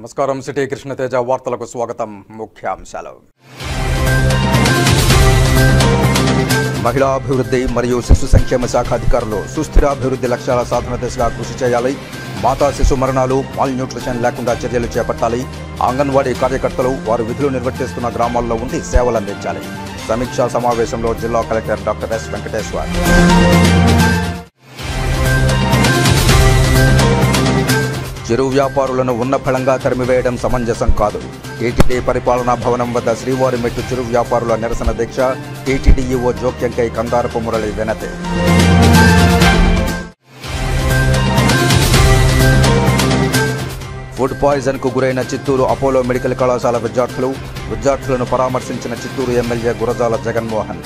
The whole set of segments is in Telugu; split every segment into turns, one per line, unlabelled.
నమస్కారం సిటీ కృష్ణతేజ వార్తలకు స్వాగతం. ముఖ్యాంశాలు. మహిళా అభివృద్ధి మరియు శిశు సంక్షేమ శాఖ అధికారులు సుస్థిర అభివృద్ధి లక్ష్యాల సాధన దిశగా కృషి చేయాలి. మాతా శిశు మరణాలు, మాల్ న్యూట్రిషన్ లేకుండా చర్యలు చేపట్టాలి. అంగన్వాడీ కార్యకర్తలు వారు విధులు నిర్వర్తిస్తున్న గ్రామాల్లో ఉండి సేవలు అందించాలి. సమీక్షా సమావేశంలో జిల్లా కలెక్టర్ డాక్టర్ ఎస్ వెంకటేశ్వర్. చిరు వ్యాపారులను ఉన్న ఫలంగా తరిమివేయడం సమంజసం కాదు. టీటీడీ పరిపాలనా భవనం వద్ద శ్రీవారిమెట్టు చిరు వ్యాపారుల నిరసన దీక్ష. టీటీడీ ఈవో జోక్యంకై కందారపు మురళి వినతి. ఫుడ్ పాయిజన్ కు గురైన చిత్తూరు అపోలో మెడికల్ కళాశాల విద్యార్థులను పరామర్శించిన చిత్తూరు ఎమ్మెల్యే గురజాల జగన్మోహన్.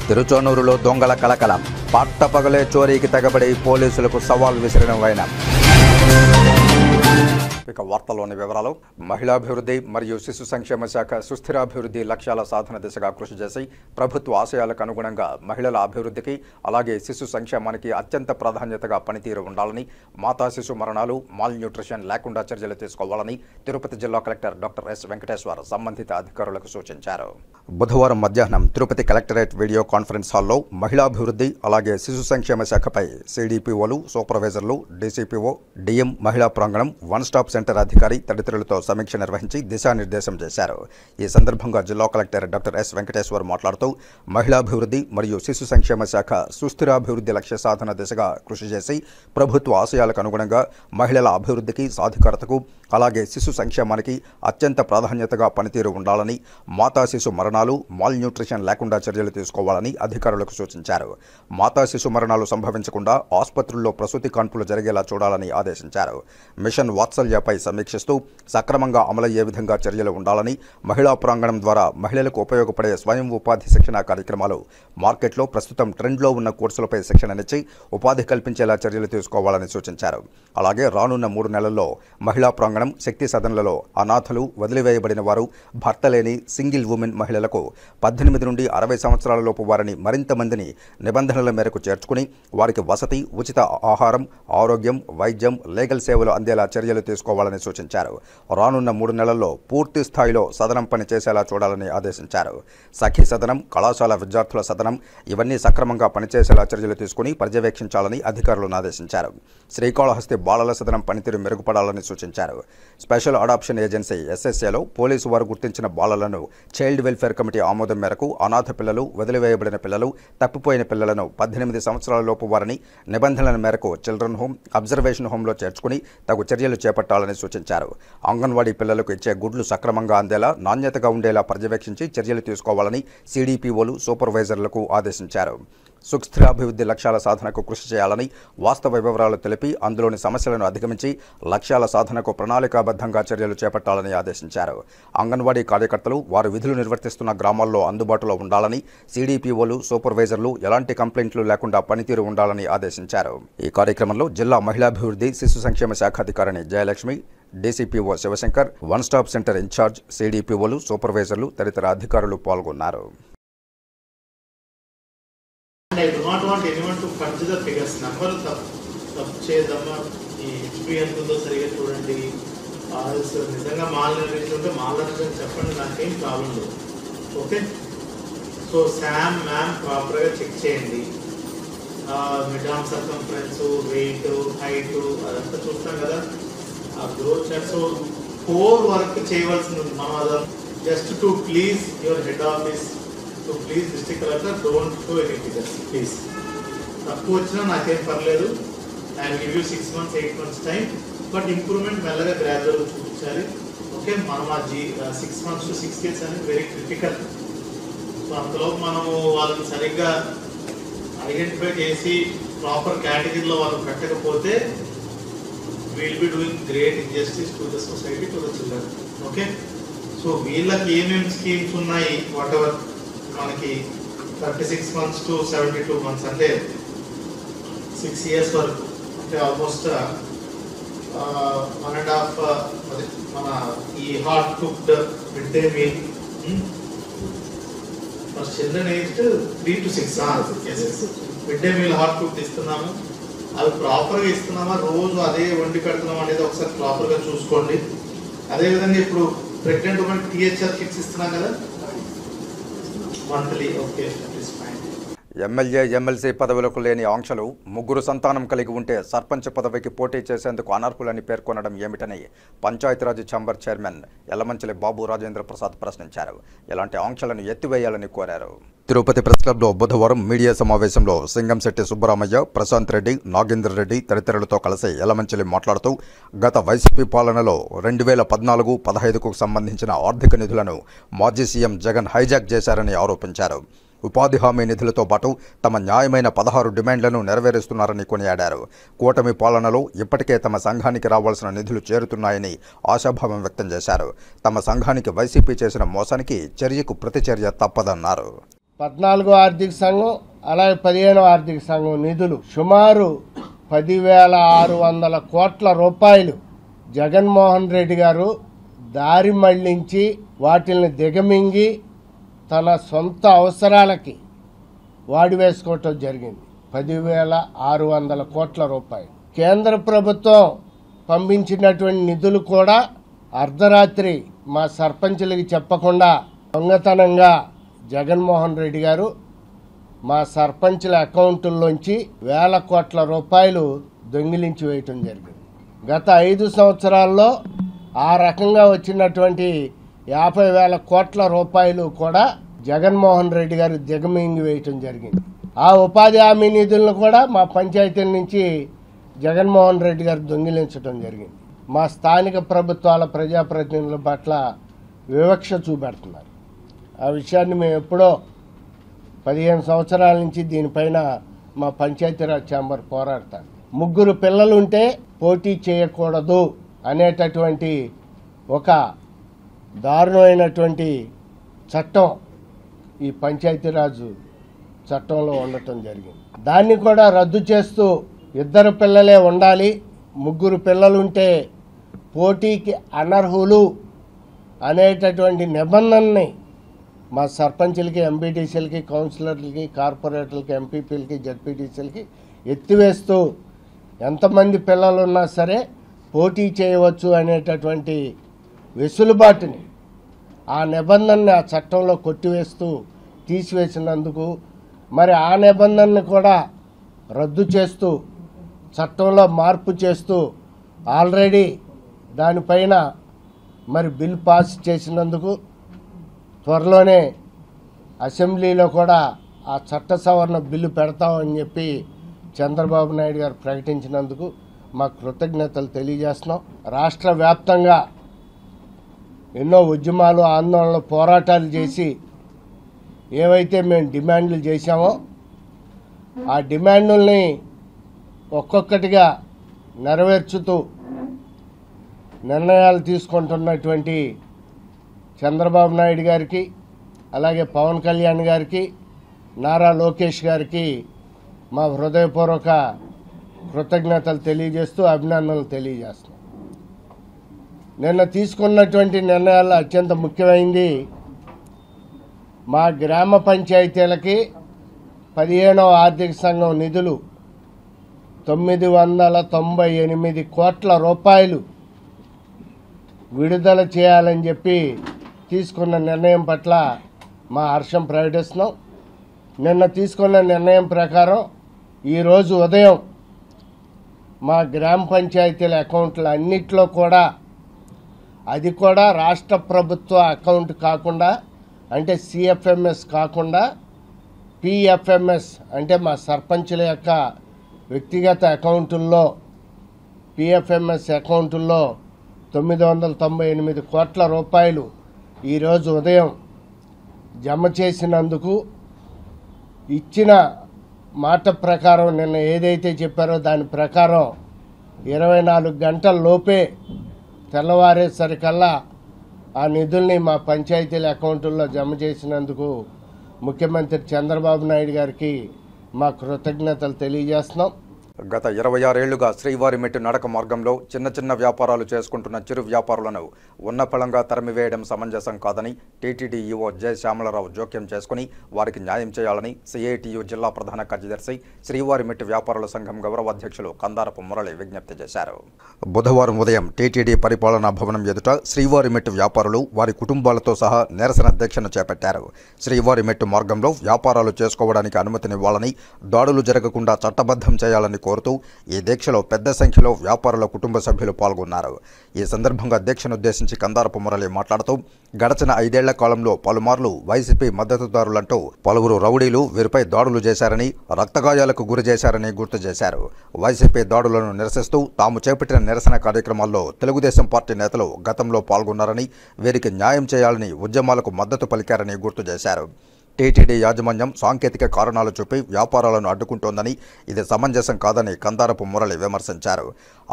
తిరుచానూరులో దొంగల కలకలం. పట్టపగలే చోరీకి తెగబడి పోలీసులకు సవాల్ విసిరిన వైనం. ఇక వార్తల్లోని వివరాలు. మహిళాభివృద్ధి మరియు శిశు సంక్షేమ శాఖ సుస్థిరాభివృద్ధి లక్ష్యాల సాధన దిశగా కృషి చేసి ప్రభుత్వ ఆశయాలకు అనుగుణంగా మహిళల అభివృద్ధికి అలాగే శిశు సంక్షేమానికి అత్యంత ప్రాధాన్యతగా పనితీరు ఉండాలని, మాతా శిశు మరణాలు, మాల్ న్యూట్రిషన్ లేకుండా చర్యలు తీసుకోవాలని తిరుపతి జిల్లా కలెక్టర్ డాక్టర్ ఎస్ వెంకటేశ్వర్ సంబంధిత అధికారులకు సూచించారు. బుధవారం మధ్యాహ్నం తిరుపతి కలెక్టరేట్ వీడియో కాన్ఫరెన్స్ హాల్లో మహిళాభివృద్ధి అలాగే శిశు సంక్షేమ శాఖపై సిడిపిఓలు, సూపర్వైజర్లు, డీసీపీఓ, డిఎం, మహిళా ప్రాంగణం, వన్ స్టాప్ సెంటర్ అధికారి తదితరులతో సమీక్ష నిర్వహించి దిశానిర్దేశం చేశారు. ఈ సందర్భంగా జిల్లా కలెక్టర్ డాక్టర్ ఎస్ వెంకటేశ్వర్ మాట్లాడుతూ మహిళాభివృద్ధి మరియు శిశు సంక్షేమ శాఖ సుస్థిరాభివృద్ధి లక్ష్య సాధన దిశగా కృషి చేసి ప్రభుత్వ ఆశయాలకు అనుగుణంగా మహిళల అభివృద్ధికి, సాధికారతకు అలాగే శిశు సంక్షేమానికి అత్యంత ప్రాధాన్యతగా పనితీరు ఉండాలని, మాతా శిశు మరణాలు, మాల్ న్యూట్రిషన్ లేకుండా చర్యలు తీసుకోవాలని అధికారులకు సూచించారు. మాతా శిశు మరణాలు సంభవించకుండా ఆసుపత్రుల్లో ప్రసూతి కాన్పులు జరిగేలా చూడాలని ఆదేశించారు. మిషన్ వాత్సల్యపై సమీక్షిస్తూ సక్రమంగా అమలయ్యే విధంగా చర్యలు ఉండాలని, మహిళా ప్రాంగణం ద్వారా మహిళలకు ఉపయోగపడే స్వయం ఉపాధి శిక్షణ కార్యక్రమాలు, మార్కెట్లో ప్రస్తుతం ట్రెండ్లో ఉన్న కోర్సులపై శిక్షణనిచ్చి ఉపాధి కల్పించేలా చర్యలు తీసుకోవాలని సూచించారు. అలాగే రానున్న 3 నెలల్లో మహిళా ప్రాంగణం, శక్తి సదన్లలో అనాథలు, వదిలివేయబడిన వారు, భర్త లేని సింగిల్ ఉమెన్ మహిళలకు 18 నుండి 60 సంవత్సరాల లోపు వారిని మరింత మందిని నిబంధనల మేరకు చేర్చుకుని వారికి వసతి, ఉచిత ఆహారం, ఆరోగ్యం, వైద్యం, లీగల్ సేవలు అందేలా చర్యలు తీసుకోవాలని సూచించారు. రానున్న 3 నెలల్లో పూర్తి స్థాయిలో సదనం పనిచేసేలా చూడాలని ఆదేశించారు. సఖీ సదనం, కళాశాల విద్యార్థుల సదనం ఇవన్నీ సక్రమంగా పనిచేసేలా చర్యలు తీసుకుని పర్యవేక్షించాలని అధికారులను ఆదేశించారు. శ్రీకాళహస్తి బాలల సదనం పనితీరు మెరుగుపడాలని సూచించారు. స్పెషల్ అడాప్షన్ ఏజెన్సీ ఎస్ఎస్ఏలో పోలీసు వారు గుర్తించిన బాలలను చైల్డ్ వెల్ఫేర్ కమిటీ ఆమోదం మేరకు అనాథ పిల్లలు, వదిలివేయబడిన పిల్లలు, తప్పిపోయిన పిల్లలను 18 సంవత్సరాల లోపు వారిని నిబంధనల మేరకు చిల్డ్రన్ హోమ్, అబ్జర్వేషన్ హోంలో చేర్చుకుని తగు చర్యలు చేపట్టాలని సూచించారు. అంగన్వాడీ పిల్లలకు ఇచ్చే గుడ్లు సక్రమంగా అందేలా, నాణ్యతగా ఉండేలా పర్యవేక్షించి చర్యలు తీసుకోవాలని సిడిపిఓలు, సూపర్వైజర్లకు ఆదేశించారు. సుస్థిరాభివృద్ధి లక్ష్యాల సాధనకు కృషి చేయాలని, వాస్తవ వివరాలు తెలిపి అందులోని సమస్యలను అధిగమించి లక్ష్యాల సాధనకు ప్రణాళికాబద్ధంగా చర్యలు చేపట్టాలని ఆదేశించారు. అంగన్వాడీ కార్యకర్తలు వారు విధులు నిర్వర్తిస్తున్న గ్రామాల్లో అందుబాటులో ఉండాలని, సిడిపిఓలు, సూపర్వైజర్లు ఎలాంటి కంప్లైంట్లు లేకుండా పనితీరు ఉండాలని ఆదేశించారు. ఈ కార్యక్రమంలో జిల్లా మహిళాభివృద్ధి శిశు సంక్షేమ శాఖ అధికారిని Jayalakshmi, DCPO Shivshankar, one stop centre in-charge, సిడిపిఓలు, సూపర్వైజర్లు తదితర అధికారులు పాల్గొన్నారు.
I do not want anyone to consider figures. Number తప్పు చేద్దామా, ఈ HP ఎంత ఉందో సరిగా చూడండి. నిజంగా మాల్ నిర్వహించుంటే మాల్ నిర్వహించి చెప్పండి, నాకేం ప్రాబ్లం లేదు. ఓకే, సో శామ్ మ్యామ్ ప్రాపర్గా చెక్ చేయండి. Mid arm circumference, weight, height అదంతా చూస్తాం కదా. ఆ growth chart, so core work చేయవలసింది ఉంది. మనం అదే just to please your head office, so please district collector don't show any figures please. తక్కువ వచ్చినా నాకేం పర్లేదు. I will give you 6 months 8 months time, but improvement మెల్లగా గ్రాడ్యువల్గా చూపించాలి. ఓకే, మనం ఆ 6 months to 6 years అనేది వెరీ క్రిటికల్. సో అంతలో మనము వాళ్ళని సరిగ్గా ఐడెంటిఫై చేసి ప్రాపర్ కేటగిరీలో వాళ్ళు పెట్టకపోతే will be doing great injustice to the society, to the children. Okay, so వీళ్ళకి ఏమేమి స్కీమ్స్ ఉన్నాయి, వాట్ ఎవర్ మనకి 36 months to 72 months అంటే 6 years వరకు, అంటే ఆల్మోస్ట్ 1.5 మన ఈ hot cooked mid day meal for children aged 3 to 6 mid day meal hot cooked ఇస్తున్నాము. అవి ప్రాపర్గా ఇస్తున్నామా, రోజు అదే వండి కడుతున్నామా అనేది ఒకసారి ప్రాపర్గా చూసుకోండి. అదేవిధంగా ఇప్పుడు ప్రెగ్నెంట్ ఉమెన్ టీహెచ్ఆర్ కిట్స్ ఇస్తున్నాం కదా మంత్లీ. ఓకే,
ఎమ్మెల్యే ఎమ్మెల్సీ పదవులకు లేని ఆంక్షలు, ముగ్గురు సంతానం కలిగి ఉంటే సర్పంచ్ పదవికి పోటీ చేసేందుకు అనర్హులని పేర్కొనడం ఏమిటని పంచాయతీరాజ్ ఛాంబర్ చైర్మన్ యలమంచిలి బాబు రాజేంద్ర ప్రసాద్ ప్రశ్నించారు. ఇలాంటి ఆంక్షలను ఎత్తివేయాలని కోరారు. తిరుపతి ప్రెస్ క్లబ్లో బుధవారం మీడియా సమావేశంలో సింగంశెట్టి సుబ్బరామయ్య, ప్రశాంత్ రెడ్డి, నాగేందర్ రెడ్డి తదితరులతో కలిసి యలమంచిలి మాట్లాడుతూ గత వైసీపీ పాలనలో 2014-15కు సంబంధించిన ఆర్థిక నిధులను మాజీ సీఎం జగన్ హైజాక్ చేశారని ఆరోపించారు. ఉపాధి హామీ నిధులతో పాటు తమ న్యాయమైన 16 డిమాండ్లను నెరవేరుస్తున్నారని కొనియాడారు. కూటమి పాలనలో ఇప్పటికే తమ సంఘానికి రావాల్సిన నిధులు చేరుతున్నాయని ఆశాభావం వ్యక్తం చేశారు. తమ సంఘానికి వైసీపీ చేసిన మోసానికి చర్యకు ప్రతిచర్య తప్పదన్నారు.
14వ ఆర్థిక సంఘం అలాగే 15వ ఆర్థిక సంఘం నిధులు సుమారు 10,600 కోట్ల రూపాయలు జగన్మోహన్ రెడ్డి గారు దారి మళ్లించి వాటిని దిగమింగి తన సొంత అవసరాలకి వాడివేసుకోవటం జరిగింది. 10,600 కోట్ల రూపాయలు. కేంద్ర ప్రభుత్వం పంపించినటువంటి నిధులు కూడా అర్ధరాత్రి మా సర్పంచులకి చెప్పకుండా దొంగతనంగా జగన్మోహన్ రెడ్డి గారు మా సర్పంచుల అకౌంట్ల్లోంచి 1,000 కోట్ల రూపాయలు దొంగిలించి వేయటం జరిగింది. గత 5 సంవత్సరాల్లో ఆ రకంగా వచ్చినటువంటి 50,000 కోట్ల రూపాయలు కూడా జగన్మోహన్ రెడ్డి గారు దిగమింగి వేయటం జరిగింది. ఆ ఉపాధి హామీ నిధులను కూడా మా పంచాయతీల నుంచి జగన్మోహన్ రెడ్డి గారు దొంగిలించడం జరిగింది. మా స్థానిక ప్రభుత్వాల ప్రజాప్రతినిధుల పట్ల వివక్ష చూపెడుతున్నారు. ఆ విషయాన్ని మేము ఎప్పుడో 15 సంవత్సరాల నుంచి దీనిపైన మా పంచాయతీరాజ్ ఛాంబర్ పోరాడతాం. 3 పిల్లలుంటే పోటీ చేయకూడదు అనేటటువంటి ఒక దారుణమైనటువంటి చట్టం ఈ పంచాయతీరాజు చట్టంలో ఉండటం జరిగింది. దాన్ని కూడా రద్దు చేస్తూ 2 పిల్లలే ఉండాలి, 3 పిల్లలుంటే పోటీకి అనర్హులు అనేటటువంటి నిబంధనని మా సర్పంచులకి, ఎంపీటీసీలకి, కౌన్సిలర్లకి, కార్పొరేటర్లకి, ఎంపీపీలకి, జడ్పీటీసీలకి ఎత్తివేస్తూ ఎంతమంది పిల్లలున్నా సరే పోటీ చేయవచ్చు అనేటటువంటి వెసులుబాటుని, ఆ నిబంధనని ఆ చట్టంలో కొట్టివేస్తూ తీసివేసినందుకు, మరి ఆ నిబంధనని కూడా రద్దు చేస్తూ చట్టంలో మార్పు చేస్తూ ఆల్రెడీ దానిపైన మరి బిల్ పాస్ చేసినందుకు త్వరలోనే అసెంబ్లీలో కూడా ఆ చట్ట సవరణ బిల్లు పెడతామని చెప్పి చంద్రబాబు నాయుడు గారు ప్రకటించినందుకు మా కృతజ్ఞతలు తెలియజేస్తున్నాం. రాష్ట్ర వ్యాప్తంగా ఎన్నో ఉద్యమాలు, ఆందోళనలు, పోరాటాలు చేసి ఏవైతే మేము డిమాండ్లు చేశామో ఆ డిమాండ్లని ఒక్కొక్కటిగా నెరవేర్చుతూ నిర్ణయాలు తీసుకుంటున్నటువంటి చంద్రబాబు నాయుడు గారికి, అలాగే పవన్ కళ్యాణ్ గారికి, నారా లోకేష్ గారికి మా హృదయపూర్వక కృతజ్ఞతలు తెలియజేస్తూ అభినందనలు తెలియజేస్తున్నాం. నిన్న తీసుకున్నటువంటి నిర్ణయాల్లో అత్యంత ముఖ్యమైనది మా గ్రామ పంచాయతీలకి 15వ ఆర్థిక సంఘం నిధులు 998 కోట్ల రూపాయలు విడుదల చేయాలని చెప్పి తీసుకున్న నిర్ణయం పట్ల మా హర్షం ప్రకటిస్తున్నాం. నిన్న తీసుకున్న నిర్ణయం ప్రకారం ఈరోజు ఉదయం మా గ్రామ పంచాయతీల అకౌంట్ల అన్నిట్లో కూడా, అది కూడా రాష్ట్ర ప్రభుత్వ అకౌంట్ కాకుండా, అంటే సిఎఫ్ఎంఎస్ కాకుండా పిఎఫ్ఎంఎస్ అంటే మా సర్పంచుల యొక్క వ్యక్తిగత అకౌంటుల్లో, పిఎఫ్ఎంఎస్ అకౌంటుల్లో 998 కోట్ల రూపాయలు ఈరోజు ఉదయం జమ చేసినందుకు, ఇచ్చిన మాట ప్రకారం నిన్న ఏదైతే చెప్పారో దాని ప్రకారం 24 గంటల లోపే తెల్లవారేసరికల్లా ఆ నిధుల్ని మా పంచాయతీల అకౌంటుల్లో జమ చేసినందుకు ముఖ్యమంత్రి చంద్రబాబు నాయుడు గారికి మా కృతజ్ఞతలు తెలియజేస్తున్నాం.
గత 26 ఏళ్లుగా శ్రీవారిమెట్టు నడక మార్గంలో చిన్న చిన్న వ్యాపారాలు చేసుకుంటున్న చిరు వ్యాపారులను ఉన్నపళంగా తరిమివేయడం సమంజసం కాదని టీటీడీ ఈవో జె శ్యామలరావు జోక్యం చేసుకుని వారికి న్యాయం చేయాలని సిఐటియు జిల్లా ప్రధాన కార్యదర్శి శ్రీవారిమెట్టు వ్యాపారుల సంఘం గౌరవ అధ్యక్షులు కందారపు మురళి విజ్ఞప్తి చేశారు. బుధవారం ఉదయం టీటీడీ పరిపాలనా భవనం ఎదుట శ్రీవారిమెట్టు వ్యాపారులు వారి కుటుంబాలతో సహా నిరసన దీక్షను చేపట్టారు. శ్రీవారిమెట్టు మార్గంలో వ్యాపారాలు చేసుకోవడానికి అనుమతినివ్వాలని, దాడులు జరగకుండా చట్టబద్ధం చేయాలని కోరుతూ ఈ దీక్షలో పెద్ద సంఖ్యలో వ్యాపారుల కుటుంబ సభ్యులు పాల్గొన్నారు. ఈ సందర్భంగా దీక్షనుద్దేశించి కందారపు మురళి మాట్లాడుతూ గడచిన 5 ఏళ్ల కాలంలో పలుమార్లు వైసీపీ మద్దతుదారులంటూ పలువురు రౌడీలు వీరిపై దాడులు చేశారని, రక్తగాయాలకు గురి చేశారని గుర్తు చేశారు. వైసీపీ దాడులను నిరసిస్తూ తాము చేపట్టిన నిరసన కార్యక్రమాల్లో తెలుగుదేశం పార్టీ నేతలు గతంలో పాల్గొన్నారని, వీరికి న్యాయం చేయాలని ఉద్యమాలకు మద్దతు పలికారని గుర్తు చేశారు. టీటీడీ యాజమాన్యం సాంకేతిక కారణాలు చూపి వ్యాపారాలను అడ్డుకుంటోందని, ఇది సమంజసం కాదని కందారపు మురళి విమర్శించారు.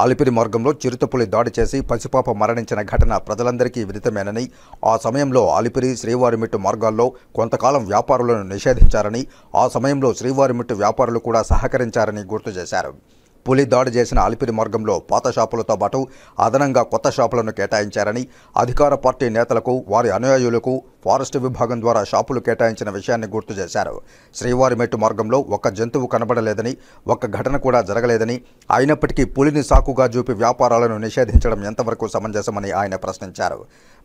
అలిపిరి మార్గంలో చిరుతపులి దాడి చేసి పసిపాప మరణించిన ఘటన ప్రజలందరికీ విదితమేనని, ఆ సమయంలో అలిపిరి శ్రీవారిమెట్టు మార్గాల్లో కొంతకాలం వ్యాపారులను నిషేధించారని, ఆ సమయంలో శ్రీవారిమెట్టు వ్యాపారులు కూడా సహకరించారని గుర్తు చేశారు. పులి దాడి చేసిన అలిపిరి మార్గంలో పాత షాపులతో పాటు అదనంగా కొత్త షాపులను కేటాయించారని, అధికార పార్టీ నేతలకు వారి అనుయాయులకు ఫారెస్ట్ విభాగం ద్వారా షాపులు కేటాయించిన విషయాన్ని గుర్తు చేశారు. శ్రీవారిమెట్టు మార్గంలో ఒక్క జంతువు కనబడలేదని, ఒక్క ఘటన కూడా జరగలేదని, అయినప్పటికీ పులిని సాకుగా చూపి వ్యాపారాలను నిషేధించడం ఎంతవరకు సమంజసమని ఆయన ప్రశ్నించారు.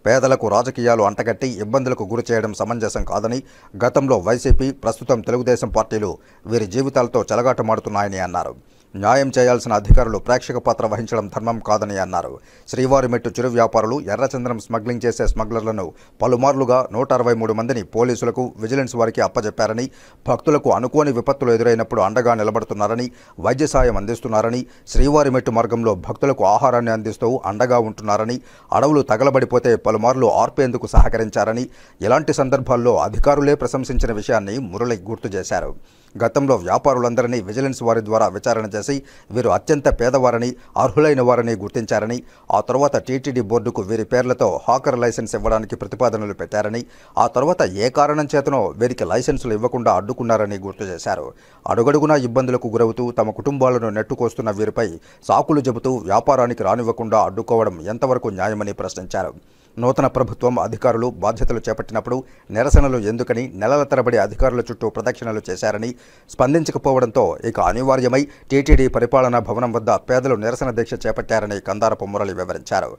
పేదలకు రాజకీయాలు అంటగట్టి ఇబ్బందులకు గురి చేయడం సమంజసం కాదని, గతంలో వైసీపీ, ప్రస్తుతం తెలుగుదేశం పార్టీలు వీరి జీవితాలతో చెలగాటమాడుతున్నాయని అన్నారు. న్యాయం చేయాల్సిన అధికారులు ప్రేక్షక పాత్ర వహించడం ధర్మం కాదని అన్నారు. శ్రీవారిమెట్టు చిరు వ్యాపారులు ఎర్రచందనం స్మగ్లింగ్ చేసే స్మగ్లర్లను పలుమార్లుగా 163 మందిని పోలీసులకు, విజిలెన్స్ వారికి అప్పజెప్పారని, భక్తులకు అనుకోని విపత్తులు ఎదురైనప్పుడు అండగా నిలబడుతున్నారని, వైద్య సాయం అందిస్తున్నారని, శ్రీవారిమెట్టు మార్గంలో భక్తులకు ఆహారాన్ని అందిస్తూ అండగా ఉంటున్నారని, అడవులు తగలబడిపోతే పలుమార్లు ఆర్పేందుకు సహకరించారని, ఇలాంటి సందర్భాల్లో అధికారులే ప్రశంసించిన విషయాన్ని మురళి గుర్తు చేశారు. గతంలో వ్యాపారులందరినీ విజిలెన్స్ వారి ద్వారా విచారణ చేసి వీరు అత్యంత పేదవారని, అర్హులైన వారని గుర్తించారని, ఆ తర్వాత టీటీడీ బోర్డుకు వీరి పేర్లతో హాకర్ లైసెన్స్ ఇవ్వడానికి ప్రతిపాదనలు పెట్టారని, ఆ తర్వాత ఏ కారణం చేతనో వీరికి లైసెన్సులు ఇవ్వకుండా అడ్డుకున్నారని గుర్తు చేశారు. అడుగడుగునా ఇబ్బందులకు గురవుతూ తమ కుటుంబాలను నెట్టుకొస్తున్న వీరిపై సాకులు చెబుతూ వ్యాపారానికి రానివ్వకుండా అడ్డుకోవడం ఎంతవరకు న్యాయమని ప్రశ్నించారు. నూతన ప్రభుత్వం అధికారులు బాధ్యతలు చేపట్టినప్పుడు నిరసనలు ఎందుకని నెలల తరబడి అధికారుల చుట్టూ ప్రదక్షిణలు చేశారని, స్పందించకపోవడంతో ఇక అనివార్యమై టీటీడీ పరిపాలనా భవనం వద్ద పేదలు నిరసన దీక్ష చేపట్టారని కందారపు మురళి వివరించారు.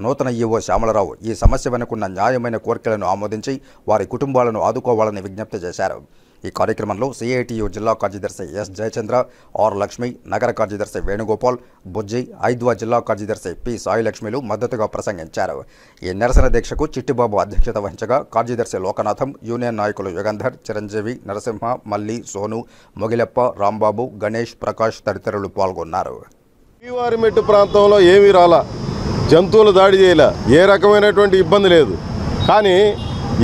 నూతన ఈవో శ్యామలరావు ఈ సమస్య వెనుకున్న న్యాయమైన కోరికలను ఆమోదించి వారి కుటుంబాలను ఆదుకోవాలని విజ్ఞప్తి చేశారు. ఈ కార్యక్రమంలో సిఐటియు జిల్లా కార్యదర్శి ఎస్ జయచంద్ర, ఆర్ లక్ష్మి, నగర కార్యదర్శి వేణుగోపాల్, బుజ్జి, ఐద్వా జిల్లా కార్యదర్శి పి సాయిలక్ష్మిలు మద్దతుగా ప్రసంగించారు. ఈ నిరసన దీక్షకు చిట్టిబాబు అధ్యక్షత వహించగా కార్యదర్శి లోకనాథం, యూనియన్ నాయకులు యుగంధర్, చిరంజీవి, నరసింహ, మల్లి, సోను, మొగిలెప్ప, రాంబాబు, గణేష్, ప్రకాష్ తదితరులు పాల్గొన్నారు.
శ్రీవారిమెట్టు ప్రాంతంలో ఏమీ రాలా, జంతువులు దాడి చేయలే, ఏ రకమైనటువంటి ఇబ్బంది లేదు. కానీ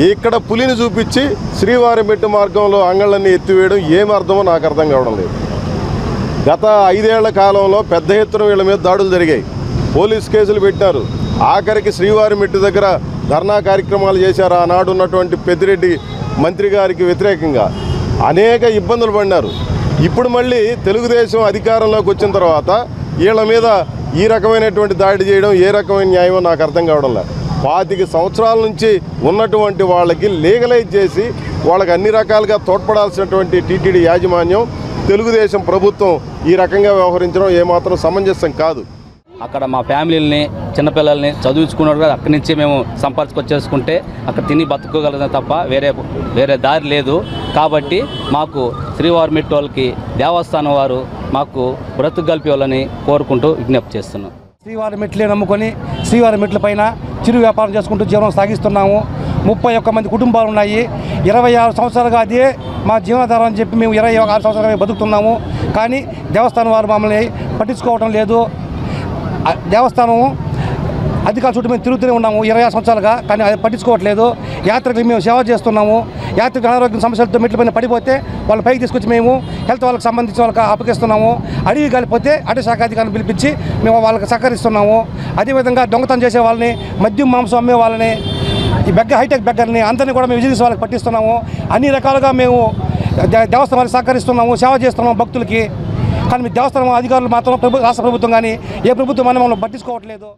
ఇక్కడ పులిని చూపించి శ్రీవారిమెట్టు మార్గంలో అంగళ్ళన్నీ ఎత్తివేయడం ఏమి అర్థమో నాకు అర్థం కావడం లేదు. గత 5 ఏళ్ల కాలంలో పెద్ద ఎత్తున వీళ్ళ మీద దాడులు జరిగాయి, పోలీస్ కేసులు పెట్టినారు. ఆఖరికి శ్రీవారిమెట్టు దగ్గర ధర్నా కార్యక్రమాలు చేశారు. ఆనాడు ఉన్నటువంటి పెద్దిరెడ్డి మంత్రి గారికి వ్యతిరేకంగా అనేక ఇబ్బందులు పడినారు. ఇప్పుడు మళ్ళీ తెలుగుదేశం అధికారంలోకి వచ్చిన తర్వాత వీళ్ళ మీద ఈ రకమైనటువంటి దాడి చేయడం ఏ రకమైన న్యాయమో నాకు అర్థం కావడం లేదు. 25 సంవత్సరాల నుంచి ఉన్నటువంటి వాళ్ళకి లీగలైజ్ చేసి వాళ్ళకి అన్ని రకాలుగా తోడ్పడాల్సినటువంటి టీటీడీ యాజమాన్యం, తెలుగుదేశం ప్రభుత్వం ఈ రకంగా వ్యవహరించడం ఏమాత్రం సమంజసం కాదు.
అక్కడ మా ఫ్యామిలీని, చిన్నపిల్లల్ని చదివించుకున్నట్టుగా అక్కడి నుంచి మేము సంపర్కొచ్చేసుకుంటే అక్కడ తిని బతుకోగలదే తప్ప వేరే దారి లేదు. కాబట్టి మాకు శ్రీవారిమెట్టు వాళ్ళకి దేవస్థానం వారు మాకు బ్రతుకు కల్పించాలని కోరుకుంటూ విజ్ఞప్తి చేస్తున్నాం.
శ్రీవారిమెట్లే నమ్ముకొని శ్రీవారిమెట్ల పైన చిరు వ్యాపారం చేసుకుంటూ జీవనం సాగిస్తున్నాము. 31 మంది కుటుంబాలు ఉన్నాయి. 26 సంవత్సరాలుగా అదే మా జీవనాధారం అని చెప్పి మేము 26 సంవత్సరాలుగా బతుకుతున్నాము. కానీ దేవస్థానం వారు మమ్మల్ని పట్టించుకోవడం లేదు. దేవస్థానం అధికారుల చుట్టూ మేము తిరుగుతూనే ఉన్నాము 26 సంవత్సరాలుగా, కానీ అది పట్టించుకోవట్లేదు. యాత్రికులు మేము సేవ చేస్తున్నాము. యాత్రికులు అనారోగ్య సమస్యలతో మెట్ల పైన పడిపోతే వాళ్ళ పైకి తీసుకొచ్చి మేము హెల్త్ వాళ్ళకి సంబంధించిన వాళ్ళకి అప్పగిస్తున్నాము. అడవి కలిపితే అటవీ శాఖ అధికారులను పిలిపించి మేము వాళ్ళకి సహకరిస్తున్నాము. అదేవిధంగా దొంగతనం చేసే వాళ్ళని, మద్యం మాంసం అమ్మే వాళ్ళని, ఈ హైటెక్ బెగ్గర్ని అందరినీ కూడా మేము విజిలెన్స్ వాళ్ళకి పట్టిస్తున్నాము. అన్ని రకాలుగా మేము దేవస్థానాలకు సహకరిస్తున్నాము, సేవ చేస్తున్నాము భక్తులకి. కానీ మీ దేవస్థానం అధికారులు మాత్రం రాష్ట్ర ప్రభుత్వం కానీ ఏ ప్రభుత్వం మమ్మల్ని పట్టించుకోవట్లేదు.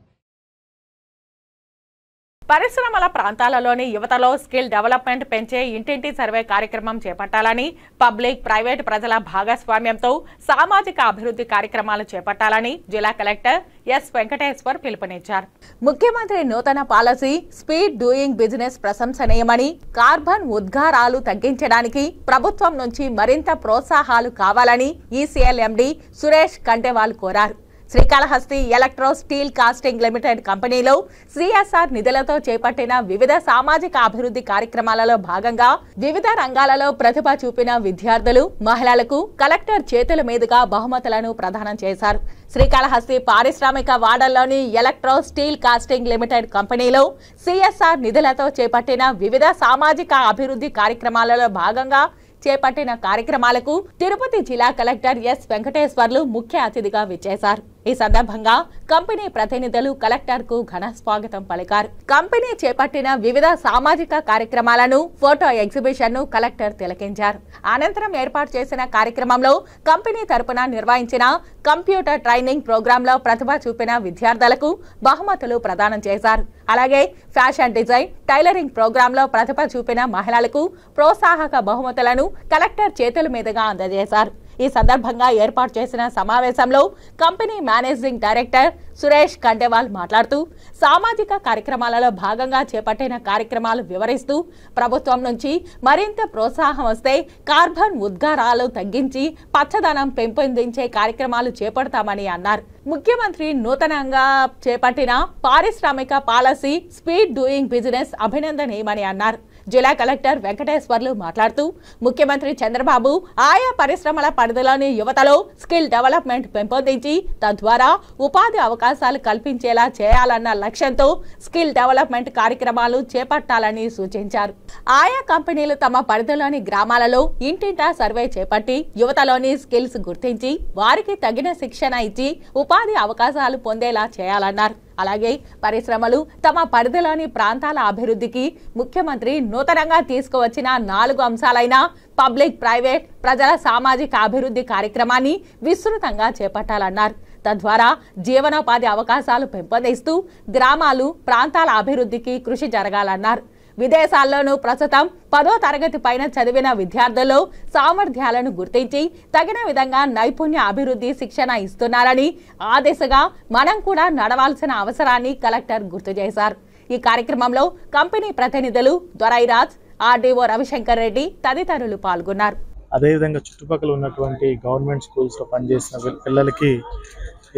పరిశ్రమల ప్రాంతాలలోని యువతలో స్కిల్ డెవలప్మెంట్ పెంచే ఇంటింటి సర్వే కార్యక్రమం చేపట్టాలని, పబ్లిక్ ప్రైవేట్ ప్రజల భాగస్వామ్యంతో సామాజిక అభివృద్ధి కార్యక్రమాలు చేపట్టాలని జిల్లా కలెక్టర్ ఎస్ వెంకటేశ్వర్ పిలుపునిచ్చారు. ముఖ్యమంత్రి నూతన పాలసీ స్పీడ్ డూయింగ్ బిజినెస్ ప్రశంసనీయమని, కార్బన్ ఉద్గారాలు తగ్గించడానికి ప్రభుత్వం నుంచి మరింత ప్రోత్సాహాలు కావాలని ఈసీఎల్ ఎండీ సురేష్ కంటేవాల్ కోరారు. Srikalahasti electro steel casting limited కంపెనీలో సిఎస్ఆర్ నిధులతో చేపట్టిన వివిధ సామాజిక అభివృద్ధి కార్యక్రమాలలో భాగంగా వివిధ రంగాలలో ప్రతిభ చూపిన విద్యార్థులు, మహిళలకు కలెక్టర్ చేతుల మీదుగా బహుమతులను ప్రదానం చేశారు. శ్రీకాళహస్తి పారిశ్రామిక వాడల్లోని ఎలక్ట్రో స్టీల్ కాస్టింగ్ లిమిటెడ్ కంపెనీలో సిఎస్ఆర్ నిధులతో చేపట్టిన వివిధ సామాజిక అభివృద్ధి కార్యక్రమాలలో భాగంగా చేపట్టిన కార్యక్రమాలకు తిరుపతి జిల్లా కలెక్టర్ ఎస్ వెంకటేశ్వర్లు ముఖ్య అతిథిగా విచ్చేశారు. ఈ సందర్భంగా కంపెనీ ప్రతినిధులు కలెక్టర్ కు ఘన స్వాగతం పలికారు. కంపెనీ చేపట్టిన వివిధ సామాజిక కార్యక్రమాలను, ఫోటో ఎగ్జిబిషన్ ను కలెక్టర్ తిలకించారు. అనంతరం ఏర్పాటు చేసిన కార్యక్రమంలో కంపెనీ తరపున నిర్వహించిన కంప్యూటర్ ట్రైనింగ్ ప్రోగ్రామ్ లో ప్రతిభ చూపిన విద్యార్థులకు బహుమతులు ప్రదానం చేశారు. అలాగే ఫ్యాషన్ డిజైన్, టైలరింగ్ ప్రోగ్రామ్ లో ప్రతిభ చూపిన మహిళలకు ప్రోత్సాహక బహుమతులను కలెక్టర్ చేతుల మీదుగా అందజేశారు. ఈ సందర్భంగా ఏర్పాటు చేసిన సమావేశంలో కంపెనీ మేనేజింగ్ డైరెక్టర్ సురేష్ కంటేవాల్ మాట్లాడుతూ సామాజిక కార్యక్రమాలలో భాగంగా చేపట్టిన కార్యక్రమాలు వివరిస్తూ ప్రభుత్వం నుంచి మరింత ప్రోత్సాహం వస్తే కార్బన్ ఉద్గారాలు తగ్గించి పచ్చదనం పెంపొందించే కార్యక్రమాలు చేపడతామని అన్నారు. ముఖ్యమంత్రి నూతనంగా చేపట్టిన పారిశ్రామిక పాలసీ స్పీడ్ డూయింగ్ బిజినెస్ అభినందనీయమని అన్నారు. జిల్లా కలెక్టర్ వెంకటేశ్వర్లు మాట్లాడుతూ ముఖ్యమంత్రి చంద్రబాబు ఆయా పరిశ్రమల పరిధిలోని యువతలో స్కిల్ డెవలప్మెంట్ పెంపొందించి తద్వారా ఉపాధి అవకాశాలు కల్పించేలా చేయాలన్న లక్ష్యంతో స్కిల్ డెవలప్మెంట్ కార్యక్రమాలు చేపట్టాలని సూచించారు. ఆయా కంపెనీలు తమ పరిధిలోని గ్రామాలలో ఇంటింటా సర్వే చేపట్టి యువతలోని స్కిల్స్ గుర్తించి వారికి తగిన శిక్షణ ఇచ్చి ఉపాధి అవకాశాలు పొందేలా చేయాలన్నారు. అలాగే పరిశ్రమలు తమ పరిధిలోని ప్రాంతాల అభివృద్ధికి ముఖ్యమంత్రి నూతనంగా తీసుకువచ్చిన 4 అంశాలైన పబ్లిక్ ప్రైవేట్ ప్రజల సామాజిక అభివృద్ధి కార్యక్రమాన్ని విస్తృతంగా చేపట్టాలన్నారు. తద్వారా జీవనోపాధి అవకాశాలు పెంపొందిస్తూ గ్రామాలు, ప్రాంతాల అభివృద్ధికి కృషి జరగాలన్నారు. విదేశాల్లోనూ ప్రస్తుతం 10వ తరగతి పైన చదివిన విద్యార్థుల్లో సామర్థ్యాలను గుర్తించి తగిన విధంగా నైపుణ్య అభివృద్ధి శిక్షణ ఇస్తున్నారని, ఆ దిశగా మనం కూడా నడవాల్సిన అవసరాన్ని కలెక్టర్ గుర్తు చేశారు. ఈ కార్యక్రమంలో కంపెనీ ప్రతినిధులు దొరైరాజ్, ఆర్డీఓ రవిశంకర్ రెడ్డి తదితరులు పాల్గొన్నారు.
అదేవిధంగా చుట్టుపక్కల ఉన్నటువంటి గవర్నమెంట్ స్కూల్స్లో పనిచేసిన పిల్లలకి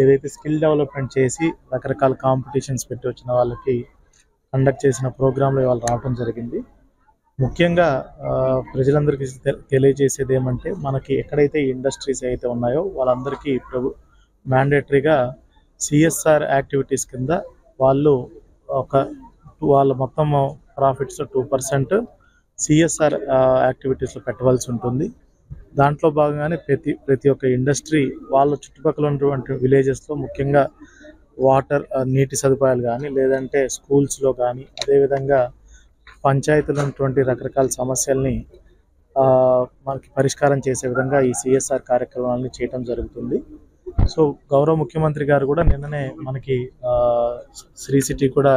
ఏదైతే స్కిల్ డెవలప్మెంట్ చేసి రకరకాల కాంపిటీషన్స్ పెట్టి వచ్చిన వాళ్ళకి కండక్ట్ చేసిన ప్రోగ్రాంలో ఇవాళ రావడం జరిగింది. ముఖ్యంగా ప్రజలందరికీ తెలియజేసేది ఏమంటే మనకి ఎక్కడైతే ఇండస్ట్రీస్ అయితే ఉన్నాయో వాళ్ళందరికీ మ్యాండేటరీగా సిఎస్ఆర్ యాక్టివిటీస్ కింద వాళ్ళ మొత్తం ప్రాఫిట్స్ 2% సిఎస్ఆర్ యాక్టివిటీస్లో పెట్టవలసి ఉంటుంది. దాంట్లో భాగంగానే ప్రతి ఒక్క ఇండస్ట్రీ వాళ్ళ చుట్టుపక్కల ఉన్నటువంటి విలేజెస్లో ముఖ్యంగా వాటర్, నీటి సదుపాయాలు కానీ లేదంటే స్కూల్స్లో కానీ అదేవిధంగా పంచాయతీలో ఉన్నటువంటి రకరకాల సమస్యల్ని మనకి పరిష్కారం చేసే విధంగా ఈ సిఎస్ఆర్ కార్యక్రమాలని చేయడం జరుగుతుంది. సో గౌరవ ముఖ్యమంత్రి గారు కూడా నిన్ననే మనకి శ్రీ సిటీ కూడా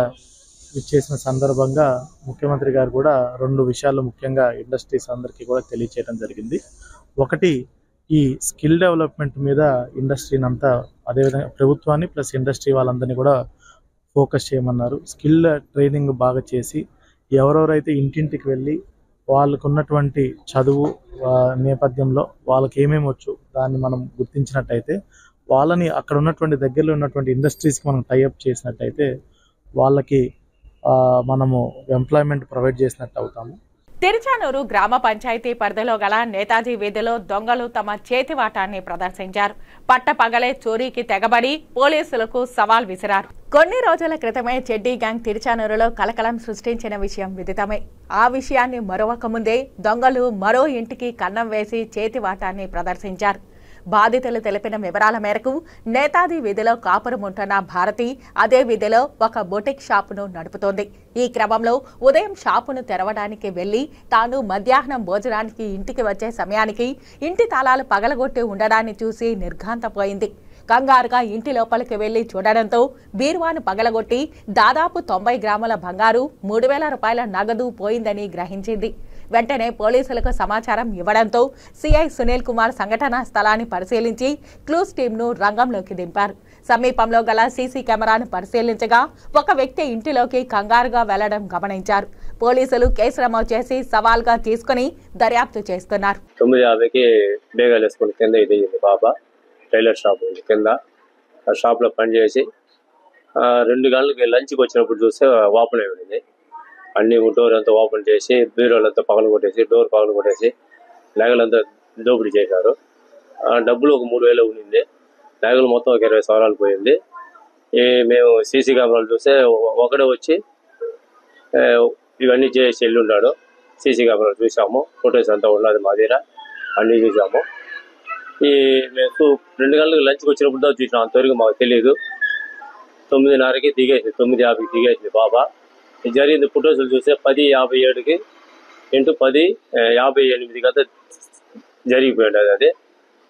ఇచ్చేసిన సందర్భంగా ముఖ్యమంత్రి గారు కూడా 2 విషయాలు ముఖ్యంగా ఇండస్ట్రీస్ అందరికీ కూడా తెలియచేయడం జరిగింది. ఒకటి, ఈ స్కిల్ డెవలప్మెంట్ మీద ఇండస్ట్రీని అంతా, అదేవిధంగా ప్రభుత్వాన్ని ప్లస్ ఇండస్ట్రీ వాళ్ళందరినీ కూడా ఫోకస్ చేయమన్నారు. స్కిల్ ట్రైనింగ్ బాగా చేసి ఎవరెవరైతే ఇంటింటికి వెళ్ళి వాళ్ళకు ఉన్నటువంటి చదువు నేపథ్యంలో వాళ్ళకి ఏమేమి వచ్చు దాన్ని మనం గుర్తించినట్టయితే వాళ్ళని అక్కడ ఉన్నటువంటి దగ్గరలో ఉన్నటువంటి ఇండస్ట్రీస్కి మనం టైఅప్ చేసినట్టయితే వాళ్ళకి మనము ఎంప్లాయ్మెంట్ ప్రొవైడ్ చేసినట్టు అవుతాము.
తిరుచానూరు గ్రామ పంచాయతీ పరిధిలో గల నేతాజీ వీధిలో దొంగలు తమ చేతివాటాన్ని ప్రదర్శించారు. పట్టపగలే చోరీకి తెగబడి పోలీసులకు సవాల్ విసిరారు. కొన్ని రోజుల క్రితమే చెడ్డీ గ్యాంగ్ తిరుచానూరులో కలకలం సృష్టించిన విషయం విదితమే. ఆ విషయాన్ని మరొక ముందే దొంగలు మరో ఇంటికి కన్నం వేసి చేతివాటాన్ని ప్రదర్శించారు. బాధితులు తెలిపిన వివరాల మేరకు నేతాజీ వీధిలో కాపురం ఉంటున్న భారతి అదే వీధిలో ఒక బొటిక్ షాపును నడుపుతోంది. ఈ క్రమంలో ఉదయం షాపును తెరవడానికి వెళ్లి తాను మధ్యాహ్నం భోజనానికి ఇంటికి వచ్చే సమయానికి ఇంటి తాళాలు పగలగొట్టి ఉండడాన్ని చూసి నిర్ఘాంతపోయింది. కంగారుగా ఇంటి లోపలికి వెళ్లి చూడడంతో బీరువాను పగలగొట్టి దాదాపు 90 గ్రాముల బంగారు 3,000 రూపాయల నగదు పోయిందని గ్రహించింది. వెంటనే పోలీసులకు సమాచారం ఇవ్వడంతో సిఐ సునీల్ కుమార్ సంఘటనా స్థలాన్ని పరిశీలించి క్లూస్ టీంను రంగంలోకి దింపారు. సమీపంలో గల సీసీ కెమెరాను పరిశీలించగా ఒక వ్యక్తి ఇంటిలోకి కంగారుగా వెళ్లడం గమనించారు. పోలీసులు కేసు నమోదు చేసి సవాల్గా తీసుకుని దర్యాప్తు చేస్తున్నారు.
9:50కి బేగాలు వేసుకుని కింద ఇది బాబా టైలర్ షాప్ ఉంది కింద. ఆ షాప్లో పనిచేసి 2 గంటలకి లంచ్కి వచ్చినప్పుడు చూస్తే ఓపెన్ అయి ఉంది. అన్ని డోర్ అంతా ఓపెన్ చేసి బీరోలంతా పగలు కొట్టేసి డోర్ పగలు కొట్టేసి నగలంతా దోపిడీ చేశారు. డబ్బులు ఒక 3,000 ఉండింది. నగలు మొత్తం ఒక 20,000 పోయింది. మేము సీసీ కెమెరాలు చూస్తే ఒకడే వచ్చి ఇవన్నీ చేసి వెళ్ళి ఉన్నాడు. సీసీ కెమెరాలు చూసాము, ఫొటోస్ అంతా ఉన్నది మా దగ్గర, అన్నీ చూసాము. మేము 2 గంటలకు లంచ్కి వచ్చినప్పుడు దా చూసినాం. అంతవరకు మాకు తెలియదు. 9:30కి దిగేసింది, 9:50కి దిగేసింది బాబా. జరిగింది ఫొటోస్లు చూస్తే 10:57కి ఇంటూ 10:58 కదా జరిగిపోయింది. అది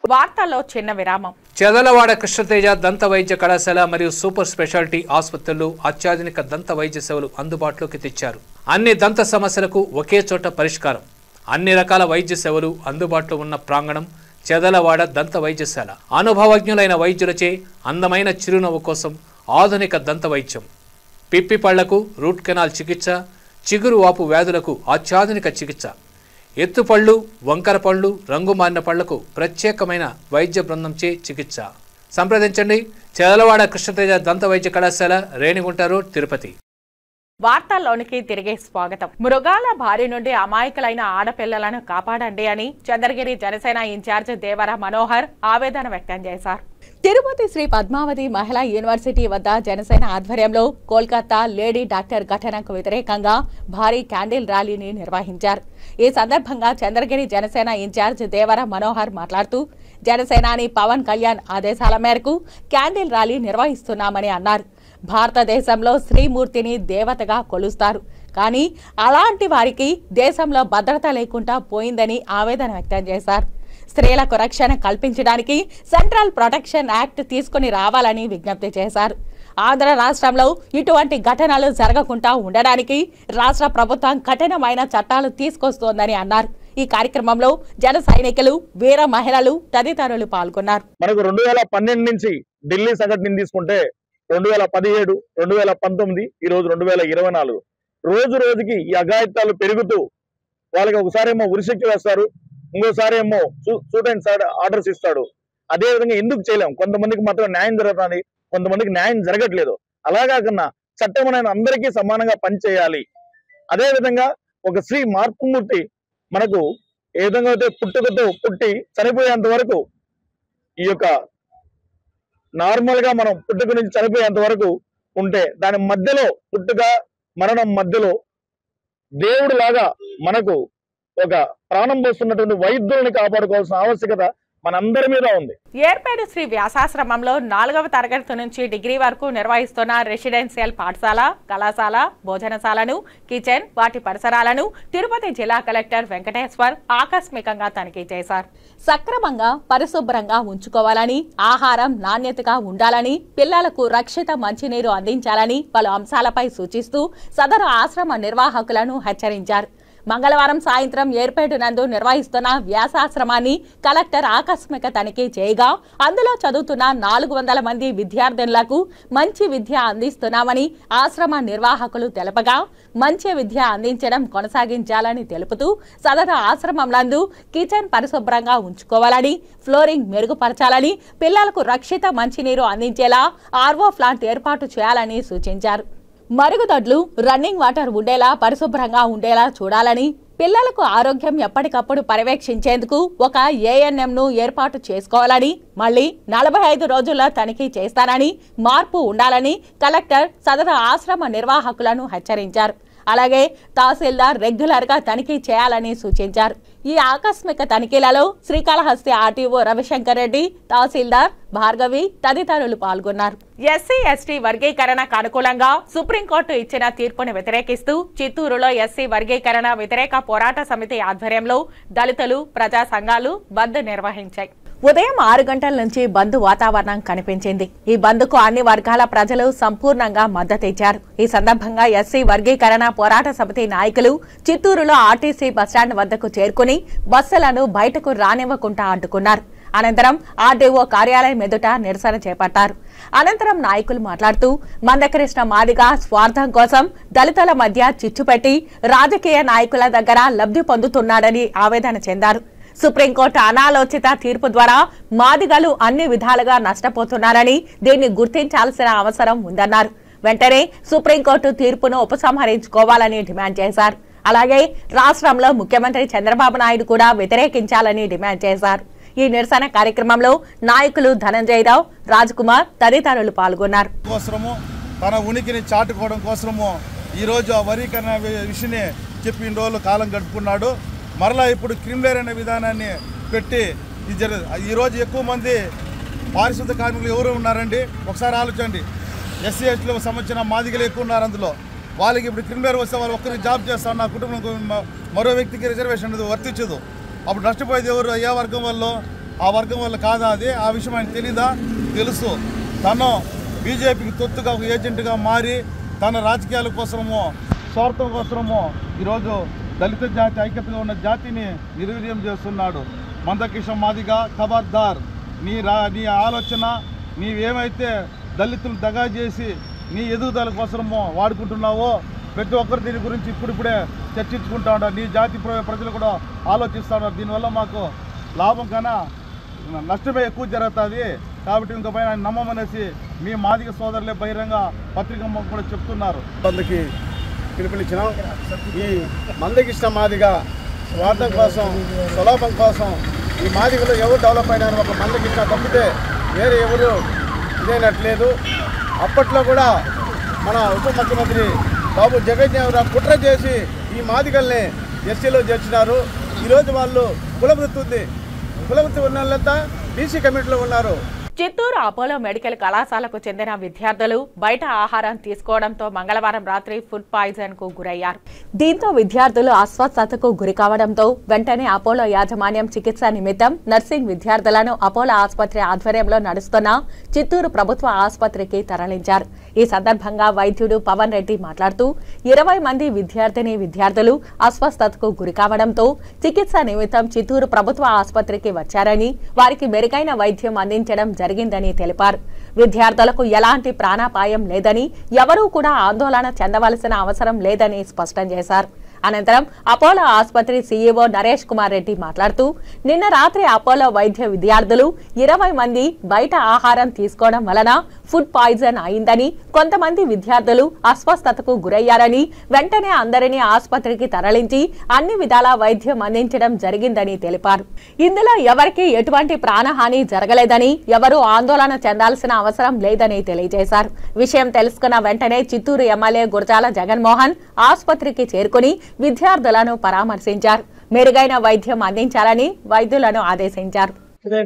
వార్తల్లో చిన్న విరామం.
చెదలవాడ కృష్ణతేజ దంత వైద్య కళాశాల మరియు సూపర్ స్పెషాలిటీ ఆసుపత్రులు అత్యాధునిక దంత వైద్య సేవలు అందుబాటులోకి తెచ్చారు. అన్ని దంత సమస్యలకు ఒకే చోట పరిష్కారం. అన్ని రకాల వైద్య సేవలు అందుబాటులో ఉన్న ప్రాంగణం చెదలవాడ దంత వైద్యశాల. అనుభవజ్ఞులైన వైద్యులచే అందమైన చిరునవ్వు కోసం ఆధునిక దంత వైద్యం, పిప్పి పళ్లకు రూట్ కెనాల్ చికిత్స, చిగురు వాపు వ్యాధులకు అత్యాధునిక చికిత్స, ఎత్తుపళ్ళు, వంకర పళ్ళు, రంగు మారిన పళ్లకు ప్రత్యేకమైన వైద్య బృందంచే చికిత్స. సంప్రదించండి చెదలవాడ కృష్ణతేజ దంత వైద్య కళాశాల, రేణిగుంట రోడ్, తిరుపతి.
వార్తల్లోనికి తిరిగే స్వాగతం. మృగాల బారి నుండి అమాయకులైన ఆడపిల్లలను కాపాడండి అని చంద్రగిరి జనసేన ఇన్ఛార్జ్ దేవర మనోహర్ ఆవేదన వ్యక్తం చేశారు. తిరుపతి శ్రీ పద్మావతి మహిళా యూనివర్సిటీ వద్ద జనసేన ఆధ్వర్యంలో కోల్కతా లేడీ డాక్టర్ ఘటనకు వ్యతిరేకంగా భారీ క్యాండిల్ ర్యాలీని నిర్వహించారు. ఈ సందర్భంగా చంద్రగిరి జనసేన ఇన్ఛార్జ్ దేవర మనోహర్ మాట్లాడుతూ జనసేనాని పవన్ కళ్యాణ్ ఆదేశాల మేరకు క్యాండిల్ ర్యాలీ నిర్వహిస్తున్నామని అన్నారు. భారతదేశంలో శ్రీమూర్తిని దేవతగా కొలుస్తారు, కానీ అలాంటి వారికి దేశంలో భద్రత లేకుండా పోయిందని ఆవేదన వ్యక్తం చేశారు. స్త్రీలకు రక్షణ కల్పించడానికి సెంట్రల్ ప్రొటెక్షన్ యాక్ట్ తీసుకుని రావాలని విజ్ఞప్తి చేశారు. ఆంధ్ర రాష్ట్రంలో ఇటువంటి ఘటనలు జరగకుండా ఉండడానికి రాష్ట్ర ప్రభుత్వం కఠినమైన చట్టాలు తీసుకొస్తోందని అన్నారు. ఈ కార్యక్రమంలో జన సైనికులు, వీర మహిళలు తదితరులు పాల్గొన్నారు.
మనకు 2012 నుంచి ఢిల్లీ సంఘటన తీసుకుంటే 2017, 2019, ఈ రోజు 2024 రోజు రోజుకి ఈ అఘాయిత్యాలు పెరుగుతూ వాళ్ళకి ఒకసారి ఏమో ఉరిశిక్ష వేస్తారు, ఇంకోసారి ఏమో షూట్ అండ్ సైడ్ ఆర్డర్స్ ఇస్తాడు. అదే విధంగా ఎందుకు చేయలేం? కొంతమందికి మాత్రం న్యాయం జరుగుతుంది, కొంతమందికి న్యాయం జరగట్లేదు. అలా కాకుండా చట్టం అనేది అందరికీ సమానంగా పనిచేయాలి. అదే విధంగా ఒక శ్రీ మార్పుమూర్తి మనకు ఏ విధంగా అయితే పుట్టుకతో పుట్టి చనిపోయేంత వరకు ఈ యొక్క నార్మల్ గా మనం పుట్టుక నుంచి చనిపోయేంత వరకు ఉంటే దాని మధ్యలో పుట్టుక మరణం మధ్యలో దేవుడు లాగా మనకు ఒక ప్రాణం పోస్తున్నటువంటి వైద్యుల్ని కాపాడుకోవాల్సిన ఆవశ్యకత మనందరి మీద ఉంది.
ఏర్పేడు శ్రీ వ్యాసాశ్రమంలో 4వ తరగతి నుంచి డిగ్రీ వరకు నిర్వహిస్తున్న రెసిడెన్షియల్ పాఠశాల, కళాశాల, భోజనశాలను, కిచెన్, వాటి పరిసరాలను తిరుపతి జిల్లా కలెక్టర్ వెంకటేశ్వర్ ఆకస్మికంగా తనిఖీ చేశారు. సక్రమంగా పరిశుభ్రంగా ఉంచుకోవాలని, ఆహారం నాణ్యతగా ఉండాలని, పిల్లలకు రక్షిత మంచినీరు అందించాలని పలు అంశాలపై సూచిస్తూ సదరు ఆశ్రమ నిర్వాహకులను హెచ్చరించారు. మంగళవారం సాయంత్రం ఏర్పేటు నందు నిర్వహిస్తున్న వ్యాసాశ్రమాన్ని కలెక్టర్ ఆకస్మిక తనిఖీ చేయగా అందులో చదువుతున్న 400 మంది విద్యార్థులకు మంచి విద్య అందిస్తున్నామని ఆశ్రమ నిర్వాహకులు తెలపగా మంచి విద్య అందించడం కొనసాగించాలని తెలుపుతూ సదరు ఆశ్రమం నందు కిచెన్ పరిశుభ్రంగా ఉంచుకోవాలని, ఫ్లోరింగ్ మెరుగుపరచాలని, పిల్లలకు రక్షిత మంచినీరు అందించేలా ఆర్వో ప్లాంట్ ఏర్పాటు చేయాలని సూచించారు. మరుగుదొడ్లు, రన్నింగ్ వాటర్ ఉండేలా పరిశుభ్రంగా ఉండేలా చూడాలని, పిల్లలకు ఆరోగ్యం ఎప్పటికప్పుడు పర్యవేక్షించేందుకు ఒక ఏఎన్ఎంను ఏర్పాటు చేసుకోవాలని, మళ్లీ 45 రోజుల్లో తనిఖీ చేస్తానని, మార్పు ఉండాలని కలెక్టర్ సదరు ఆశ్రమ నిర్వాహకులను హెచ్చరించారు. అలాగే తహసీల్దార్ రెగ్యులర్ గా తనిఖీ చేయాలని సూచించారు. ఈ ఆకస్మిక తనిఖీలలో శ్రీకాళహస్తి ఆర్టీఓ రవిశంకర్ రెడ్డి, తహసీల్దార్ భార్గవి తదితరులు పాల్గొన్నారు. ఎస్సీ ఎస్టీ వర్గీకరణకు అనుకూలంగా సుప్రీంకోర్టు ఇచ్చిన తీర్పును వ్యతిరేకిస్తూ చిత్తూరులో ఎస్సీ వర్గీకరణ వ్యతిరేక పోరాట సమితి ఆధ్వర్యంలో దళితులు, ప్రజా సంఘాలు బంద్ నిర్వహించాయి. ఉదయం 6 గంటల నుంచి బంద్ వాతావరణం కనిపించింది. ఈ బంద్కు అన్ని వర్గాల ప్రజలు సంపూర్ణంగా మద్దతిచ్చారు. ఈ సందర్భంగా ఎస్సీ వర్గీకరణ పోరాట సమితి నాయకులు చిత్తూరులో ఆర్టీసీ బస్టాండ్ వద్దకు చేరుకుని బస్సులను బయటకు రానివ్వకుండా అడ్డుకున్నారు. అనంతరం ఆర్డీఓ కార్యాలయం ఎదుట నిరసన చేపట్టారు. అనంతరం నాయకులు మాట్లాడుతూ మందకృష్ణ మాదిగ స్వార్థం కోసం దళితుల మధ్య చిచ్చుపెట్టి రాజకీయ నాయకుల దగ్గర లబ్ధి పొందుతున్నాడని ఆవేదన చెందారు. సుప్రీంకోర్టు అనాలోచిత తీర్పు ద్వారా మాదిగలు అన్ని విధాలుగా నష్టపోతున్నారని, దీన్ని గుర్తించాల్సిన అవసరం ఉందన్నారు. వెంటనే సుప్రీంకోర్టు తీర్పును ఉపసంహరించుకోవాలని డిమాండ్ చేశారు. అలాగే రాష్ట్రంలో ముఖ్యమంత్రి చంద్రబాబు నాయుడు కూడా వ్యతిరేకించాలని డిమాండ్ చేశారు. ఈ నిరసన కార్యక్రమంలో నాయకులు ధనంజయరావు, రాజ్కుమార్ తదితరులు పాల్గొన్నారు.
తన ఉనికిని చాటుకోవడం కోసము ఈరోజు ఆ వర్గీకరణ విషయాన్ని చెప్పి ఇన్ని రోజులు కాలం గడుపుకున్నాడు. మరలా ఇప్పుడు క్రిమినల్ అనే విధానాన్ని పెట్టి ఈరోజు ఎక్కువ మంది పారిశుద్ధ కార్మికులు ఎవరు ఉన్నారండి? ఒకసారి ఆలోచండి. ఎస్సీ ఎస్టీలకు సంబంధించిన మాదిగలు ఎక్కువ ఉన్నారు. అందులో వాళ్ళకి ఇప్పుడు క్రిమినల్ వస్తే వాళ్ళు ఒక్కరికి జాబ్ చేస్తారు, నా కుటుంబం మరో వ్యక్తికి రిజర్వేషన్ అనేది వర్తించదు. అప్పుడు నష్టపోయేది ఎవరు? ఏ వర్గం వల్ల? ఆ వర్గం వల్ల కాదా అది? ఆ విషయం ఆయన తెలీదా? తెలుసు. తను బీజేపీకి తొత్తుగా ఒక ఏజెంట్గా మారి తన రాజకీయాల కోసము, స్వార్థం కోసము ఈరోజు దళిత జాతి ఐక్యతగా ఉన్న జాతిని నిర్వీర్యం చేస్తున్నాడు. మందకృష్ణ మాదిగ ఖబర్దార్. నీ ఆలోచన నీవేమైతే దళితులు దగా చేసి నీ ఎదుగుదల కోసమో వాడుకుంటున్నావో ప్రతి ఒక్కరు దీని గురించి ఇప్పుడిప్పుడే చర్చించుకుంటా ఉంటారు. నీ జాతి ప్రజలు కూడా ఆలోచిస్తూ ఉన్నారు. దీనివల్ల మాకు లాభం కన్నా నష్టమే ఎక్కువ జరుగుతుంది. కాబట్టి ఇంక పైన నమ్మమనేసి మీ మాదిగ సోదరులే బహిరంగ పత్రిక కూడా చెప్తున్నారు.
అందుకు పిలుపునిచ్చినాం. ఈ మందకృష్ణ మాదిగ స్వార్థం కోసం, సులభం కోసం ఈ మాదిగలు ఎవరు డెవలప్ అయినారు? ఒక మందకృష్ణ తప్పితే వేరే ఎవరు ఇదైనట్లేదు. అప్పట్లో కూడా మన ఉప ముఖ్యమంత్రి బాబు జగజ్జనరావు కుట్ర చేసి ఈ మాదిగల్ని ఎస్సీలో చేర్చినారు. ఈరోజు వాళ్ళు కులవృత్తి ఉంది. కులవృత్తి ఉన్న వాళ్ళంతా బీసీ కమిటీలో ఉన్నారు.
చిత్తూరు అపోలో మెడికల్ కళాశాలకు చెందిన విద్యార్థులు బయట ఆహారం తీసుకోవడంతో మంగళవారం రాత్రి ఫుడ్ పాయిజన్ కు గురయ్యారు. దీంతో విద్యార్థులు అస్వస్థతకు గురి కావడంతో వెంటనే అపోలో యాజమాన్యం చికిత్స నిమిత్తం నర్సింగ్ విద్యార్థులను అపోలో ఆసుపత్రి ఆధ్వర్యంలో నడుస్తున్న చిత్తూరు ప్రభుత్వ ఆసుపత్రికి తరలించారు. ఈ సందర్భంగా వైద్యుడు పవన్ రెడ్డి మాట్లాడుతూ 20 మంది విద్యార్థులు అస్వస్థతకు గురి కావడంతో చికిత్స నిమిత్తం చిత్తూరు ప్రభుత్వ ఆసుపత్రికి వచ్చారని, వారికి మెరుగైన వైద్యం అందించడం జరిగిందని తెలిపారు. విద్యార్థులకు ఎలాంటి ప్రాణాపాయం లేదని, ఎవరూ కూడా ఆందోళన చెందవలసిన అవసరం లేదని స్పష్టం చేశారు. అనంతరం అపోలో ఆసుపత్రి సీఈఓ నరేష్ కుమార్ రెడ్డి మాట్లాడుతూ నిన్న రాత్రి అపోలో వైద్య విద్యార్థులు 20 మంది బయట ఆహారం తీసుకోవడం వలన ఫుడ్ పాయిజన్ అయిందని, కొంతమంది విద్యార్థులు అస్వస్థతకు గురయ్యారని, వెంటనే అందరినీ ఆసుపత్రికి తరలించి అన్ని విధాల వైద్యం అందించడం జరిగిందని తెలిపారు. ఇందులో ఎవరికీ ఎటువంటి ప్రాణహాని జరగలేదని, ఎవరూ ఆందోళన చెందాల్సిన అవసరం లేదని తెలియజేశారు. విషయం తెలుసుకున్న వెంటనే చిత్తూరు ఎమ్మెల్యే గురజాల జగన్మోహన్ ఆసుపత్రికి చేరుకుని విద్యార్థులను పరామర్శించారు. మెరుగైన వైద్యం అందించాలని వైద్యులను ఆదేశించారు.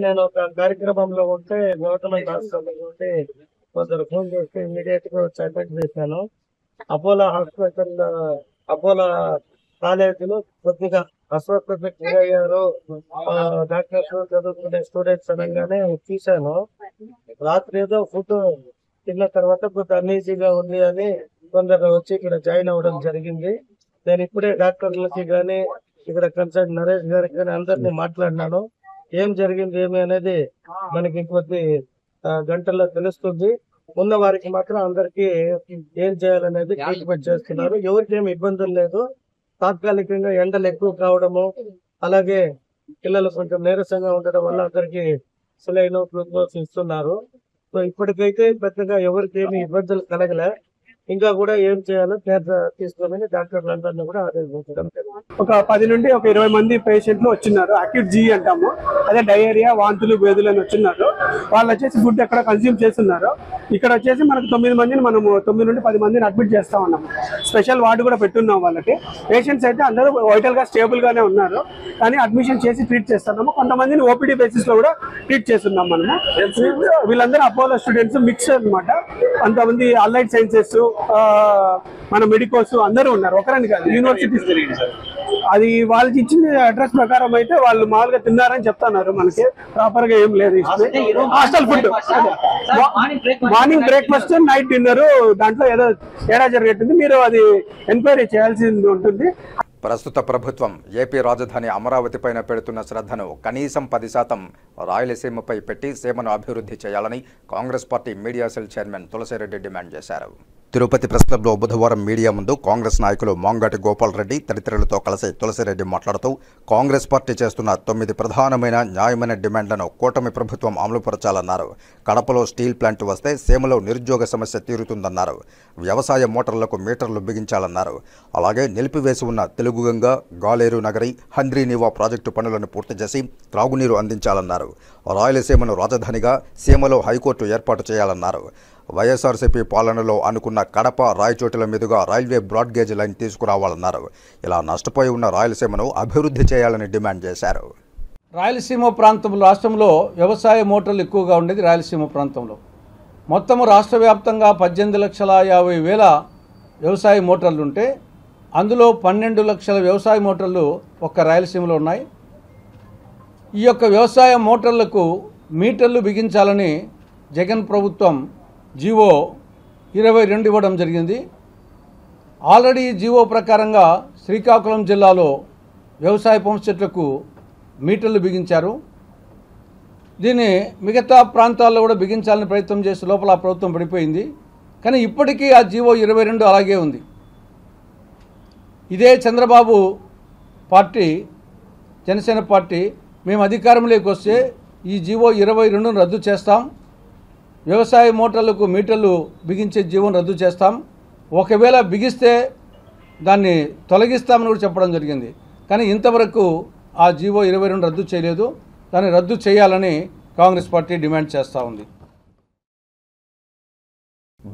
నేను ఒక కార్యక్రమంలో ఉంటే గవర్నమెంట్ హాస్పిటల్ ఉంటే కొందరు ఫోన్ చేస్తే ఇమీడియట్ గా అడ్మిట్ చేశాను. అపోలో హాస్పిటల్, అపోలో కాలేజీలో కొద్దిగా అస్వస్థతకు గురయ్యారు డాక్టర్స్, చదువుకునే స్టూడెంట్స్ అనగానే చూశాను. రాత్రి ఏదో ఫుడ్ తిన్న తర్వాత కొంత అన్ఈజీగా ఉంది అని కొందరు వచ్చి ఇక్కడ జాయిన్ అవ్వడం జరిగింది. నేను ఇప్పుడే డాక్టర్లకి కానీ ఇక్కడ కన్సల్ట్ నరేష్ గారికి కానీ అందరినీ మాట్లాడినాను. ఏం జరిగింది ఏమి అనేది మనకి కొద్ది గంటల్లో తెలుస్తుంది. ఉన్న వారికి మాత్రం అందరికి ఏం చేయాలనేది ట్రీట్మెంట్ చేస్తున్నారు. ఎవరికి ఏమి ఇబ్బందులు లేదు. తాత్కాలికంగా ఎండలు ఎక్కువ కావడము, అలాగే పిల్లలు కొంచెం నీరసంగా ఉండడం వల్ల అందరికి సెలైన్ గ్లూకోజ్ ఇస్తున్నారు. సో ఇప్పటికైతే పెద్దగా ఎవరికి ఏమి ఇబ్బందులు కలగలే. ఇంకా కూడా ఏం చేయాలో కేర్ తీసుకోమని డాక్టర్లందరినీ కూడా ఆదేశించడం జరిగింది.
ఒక 10 నుండి ఒక 20 మంది పేషెంట్లు వచ్చినారు. అక్యూట్ జీ అంటాము, అదే డయేరియా, వాంతులు, బేదులు అని వచ్చినారు. వాళ్ళు వచ్చేసి ఫుడ్ ఎక్కడ కన్స్యూమ్ చేస్తున్నారు. ఇక్కడ వచ్చేసి మనకు 9 మందిని మనము 9 నుండి 10 మందిని అడ్మిట్ చేస్తా ఉన్నాము. స్పెషల్ వార్డు కూడా పెట్టున్నాం వాళ్ళకి. పేషెంట్స్ అయితే అందరూ వైటల్ గా స్టేబుల్ గానే ఉన్నారు, కానీ అడ్మిషన్ చేసి ట్రీట్ చేస్తున్నాము. కొంతమందిని ఓపీడీ బేసిస్ లో కూడా ట్రీట్ చేస్తున్నాం మనము. వీళ్ళందరూ అపోలో స్టూడెంట్స్ మిక్స్ అన్నమాట. కొంతమంది అలైడ్ సైన్సెస్, మన మెడికోస్ అందరూ ఉన్నారు, ఒకరని కాదు. యూనివర్సిటీ అది వాళ్ళకి ఇచ్చిన అడ్రస్ ప్రకారం అయితే వాళ్ళు మామూలుగా తిన్నారని చెప్తున్నారు. మనకి ప్రాపర్ గా ఏం లేదు. Hostel food morning breakfast, night dinner, దాంట్లో ఏదో తేడా జరిగేటుంది. మీరు అది ఎంక్వైరీ చేయాల్సి ఉంటుంది.
ప్రస్తుత ప్రభుత్వం ఏపీ రాజధాని అమరావతి పైన పెడుతున్న శ్రద్ధను కనీసం 10% రాయలసీమపై పెట్టి సీమను అభివృద్ధి చేయాలని Congress party media cell chairman Tulasi Reddy demand చేశారు. తిరుపతి ప్రెస్ క్లబ్లో బుధవారం మీడియా ముందు కాంగ్రెస్ నాయకులు మాంగటి గోపాల్ రెడ్డి తదితరులతో కలిసి తులసిరెడ్డి మాట్లాడుతూ కాంగ్రెస్ పార్టీ చేస్తున్న 9 ప్రధానమైన న్యాయమైన డిమాండ్లను కూటమి ప్రభుత్వం అమలుపరచాలన్నారు. కడపలో స్టీల్ ప్లాంట్ వస్తే సీమలో నిరుద్యోగ సమస్య తీరుతుందన్నారు. వ్యవసాయ మోటార్లకు మీటర్లు బిగించాలన్నారు. అలాగే నిలిపివేసి ఉన్న తెలుగుగంగ, గాలేరు నగరి, హంద్రీనీవా ప్రాజెక్టు పనులను పూర్తి చేసి త్రాగునీరు అందించాలన్నారు. రాయలసీమను రాజధానిగా సీమలో హైకోర్టు ఏర్పాటు చేయాలన్నారు. వైఎస్ఆర్సీపీ పాలనలో అనుకున్న కడప, రాయచోటిల మీదుగా రైల్వే బ్రాడ్గేజ్ లైన్ తీసుకురావాలన్నారు. ఇలా నష్టపోయి ఉన్న రాయలసీమను అభివృద్ధి చేయాలని డిమాండ్ చేశారు.
రాయలసీమ ప్రాంతంలో రాష్ట్రంలో వ్యవసాయ మోటార్లు ఎక్కువగా ఉండేది. రాయలసీమ ప్రాంతంలో మొత్తము రాష్ట్ర వ్యాప్తంగా 18,50,000 వ్యవసాయ మోటార్లు ఉంటే అందులో 12 లక్షల వ్యవసాయ మోటార్లు ఒక్క రాయలసీమలో ఉన్నాయి. ఈ యొక్క వ్యవసాయ మోటార్లకు మీటర్లు బిగించాలని జగన్ ప్రభుత్వం జీవో 22 ఇవ్వడం జరిగింది. ఆల్రెడీ జీవో ప్రకారంగా శ్రీకాకుళం జిల్లాలో వ్యవసాయ పంప్ సెట్లకు మీటర్లు బిగించారు. దీన్ని మిగతా ప్రాంతాల్లో కూడా బిగించాలని ప్రయత్నం చేసి లోపల ఆ ప్రభుత్వం పడిపోయింది. కానీ ఇప్పటికీ ఆ జీవో 22 అలాగే ఉంది. ఇదే చంద్రబాబు పార్టీ, జనసేన పార్టీ మేము అధికారంలోకి వస్తే ఈ జీవో 22ను రద్దు చేస్తాం, వ్యవసాయ మోటార్లకు మీటర్లు బిగించే జీవోను రద్దు చేస్తాం, ఒకవేళ బిగిస్తే దాన్ని తొలగిస్తామని కూడా చెప్పడం జరిగింది. కానీ ఇంతవరకు ఆ జీవో 22 రద్దు చేయలేదు. దాన్ని రద్దు చేయాలని కాంగ్రెస్ పార్టీ డిమాండ్ చేస్తూ ఉంది.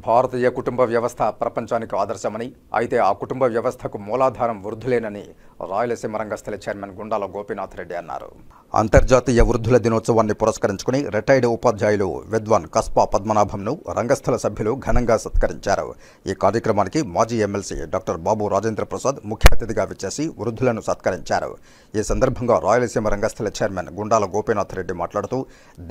భారతీయ కుటుంబ వ్యవస్థ ప్రపంచానికి ఆదర్శమని, అయితే ఆ కుటుంబ వ్యవస్థకు మూలాధారం వృద్ధులేనని రాయలసీమ రంగస్థల చైర్మన్ గుండాల గోపీనాథ్ రెడ్డి అన్నారు. అంతర్జాతీయ వృద్ధుల దినోత్సవాన్ని పురస్కరించుకుని రిటైర్డ్ ఉపాధ్యాయులు విద్వాన్ కస్పా పద్మనాభంను రంగస్థల సభ్యులు ఘనంగా సత్కరించారు. ఈ కార్యక్రమానికి మాజీ ఎమ్మెల్సీ డాక్టర్ బాబు రాజేంద్ర ప్రసాద్ ముఖ్య అతిథిగా విచ్చేసి వృద్ధులను సత్కరించారు. ఈ సందర్భంగా రాయలసీమ రంగస్థల చైర్మన్ గుండాల గోపీనాథ్ రెడ్డి మాట్లాడుతూ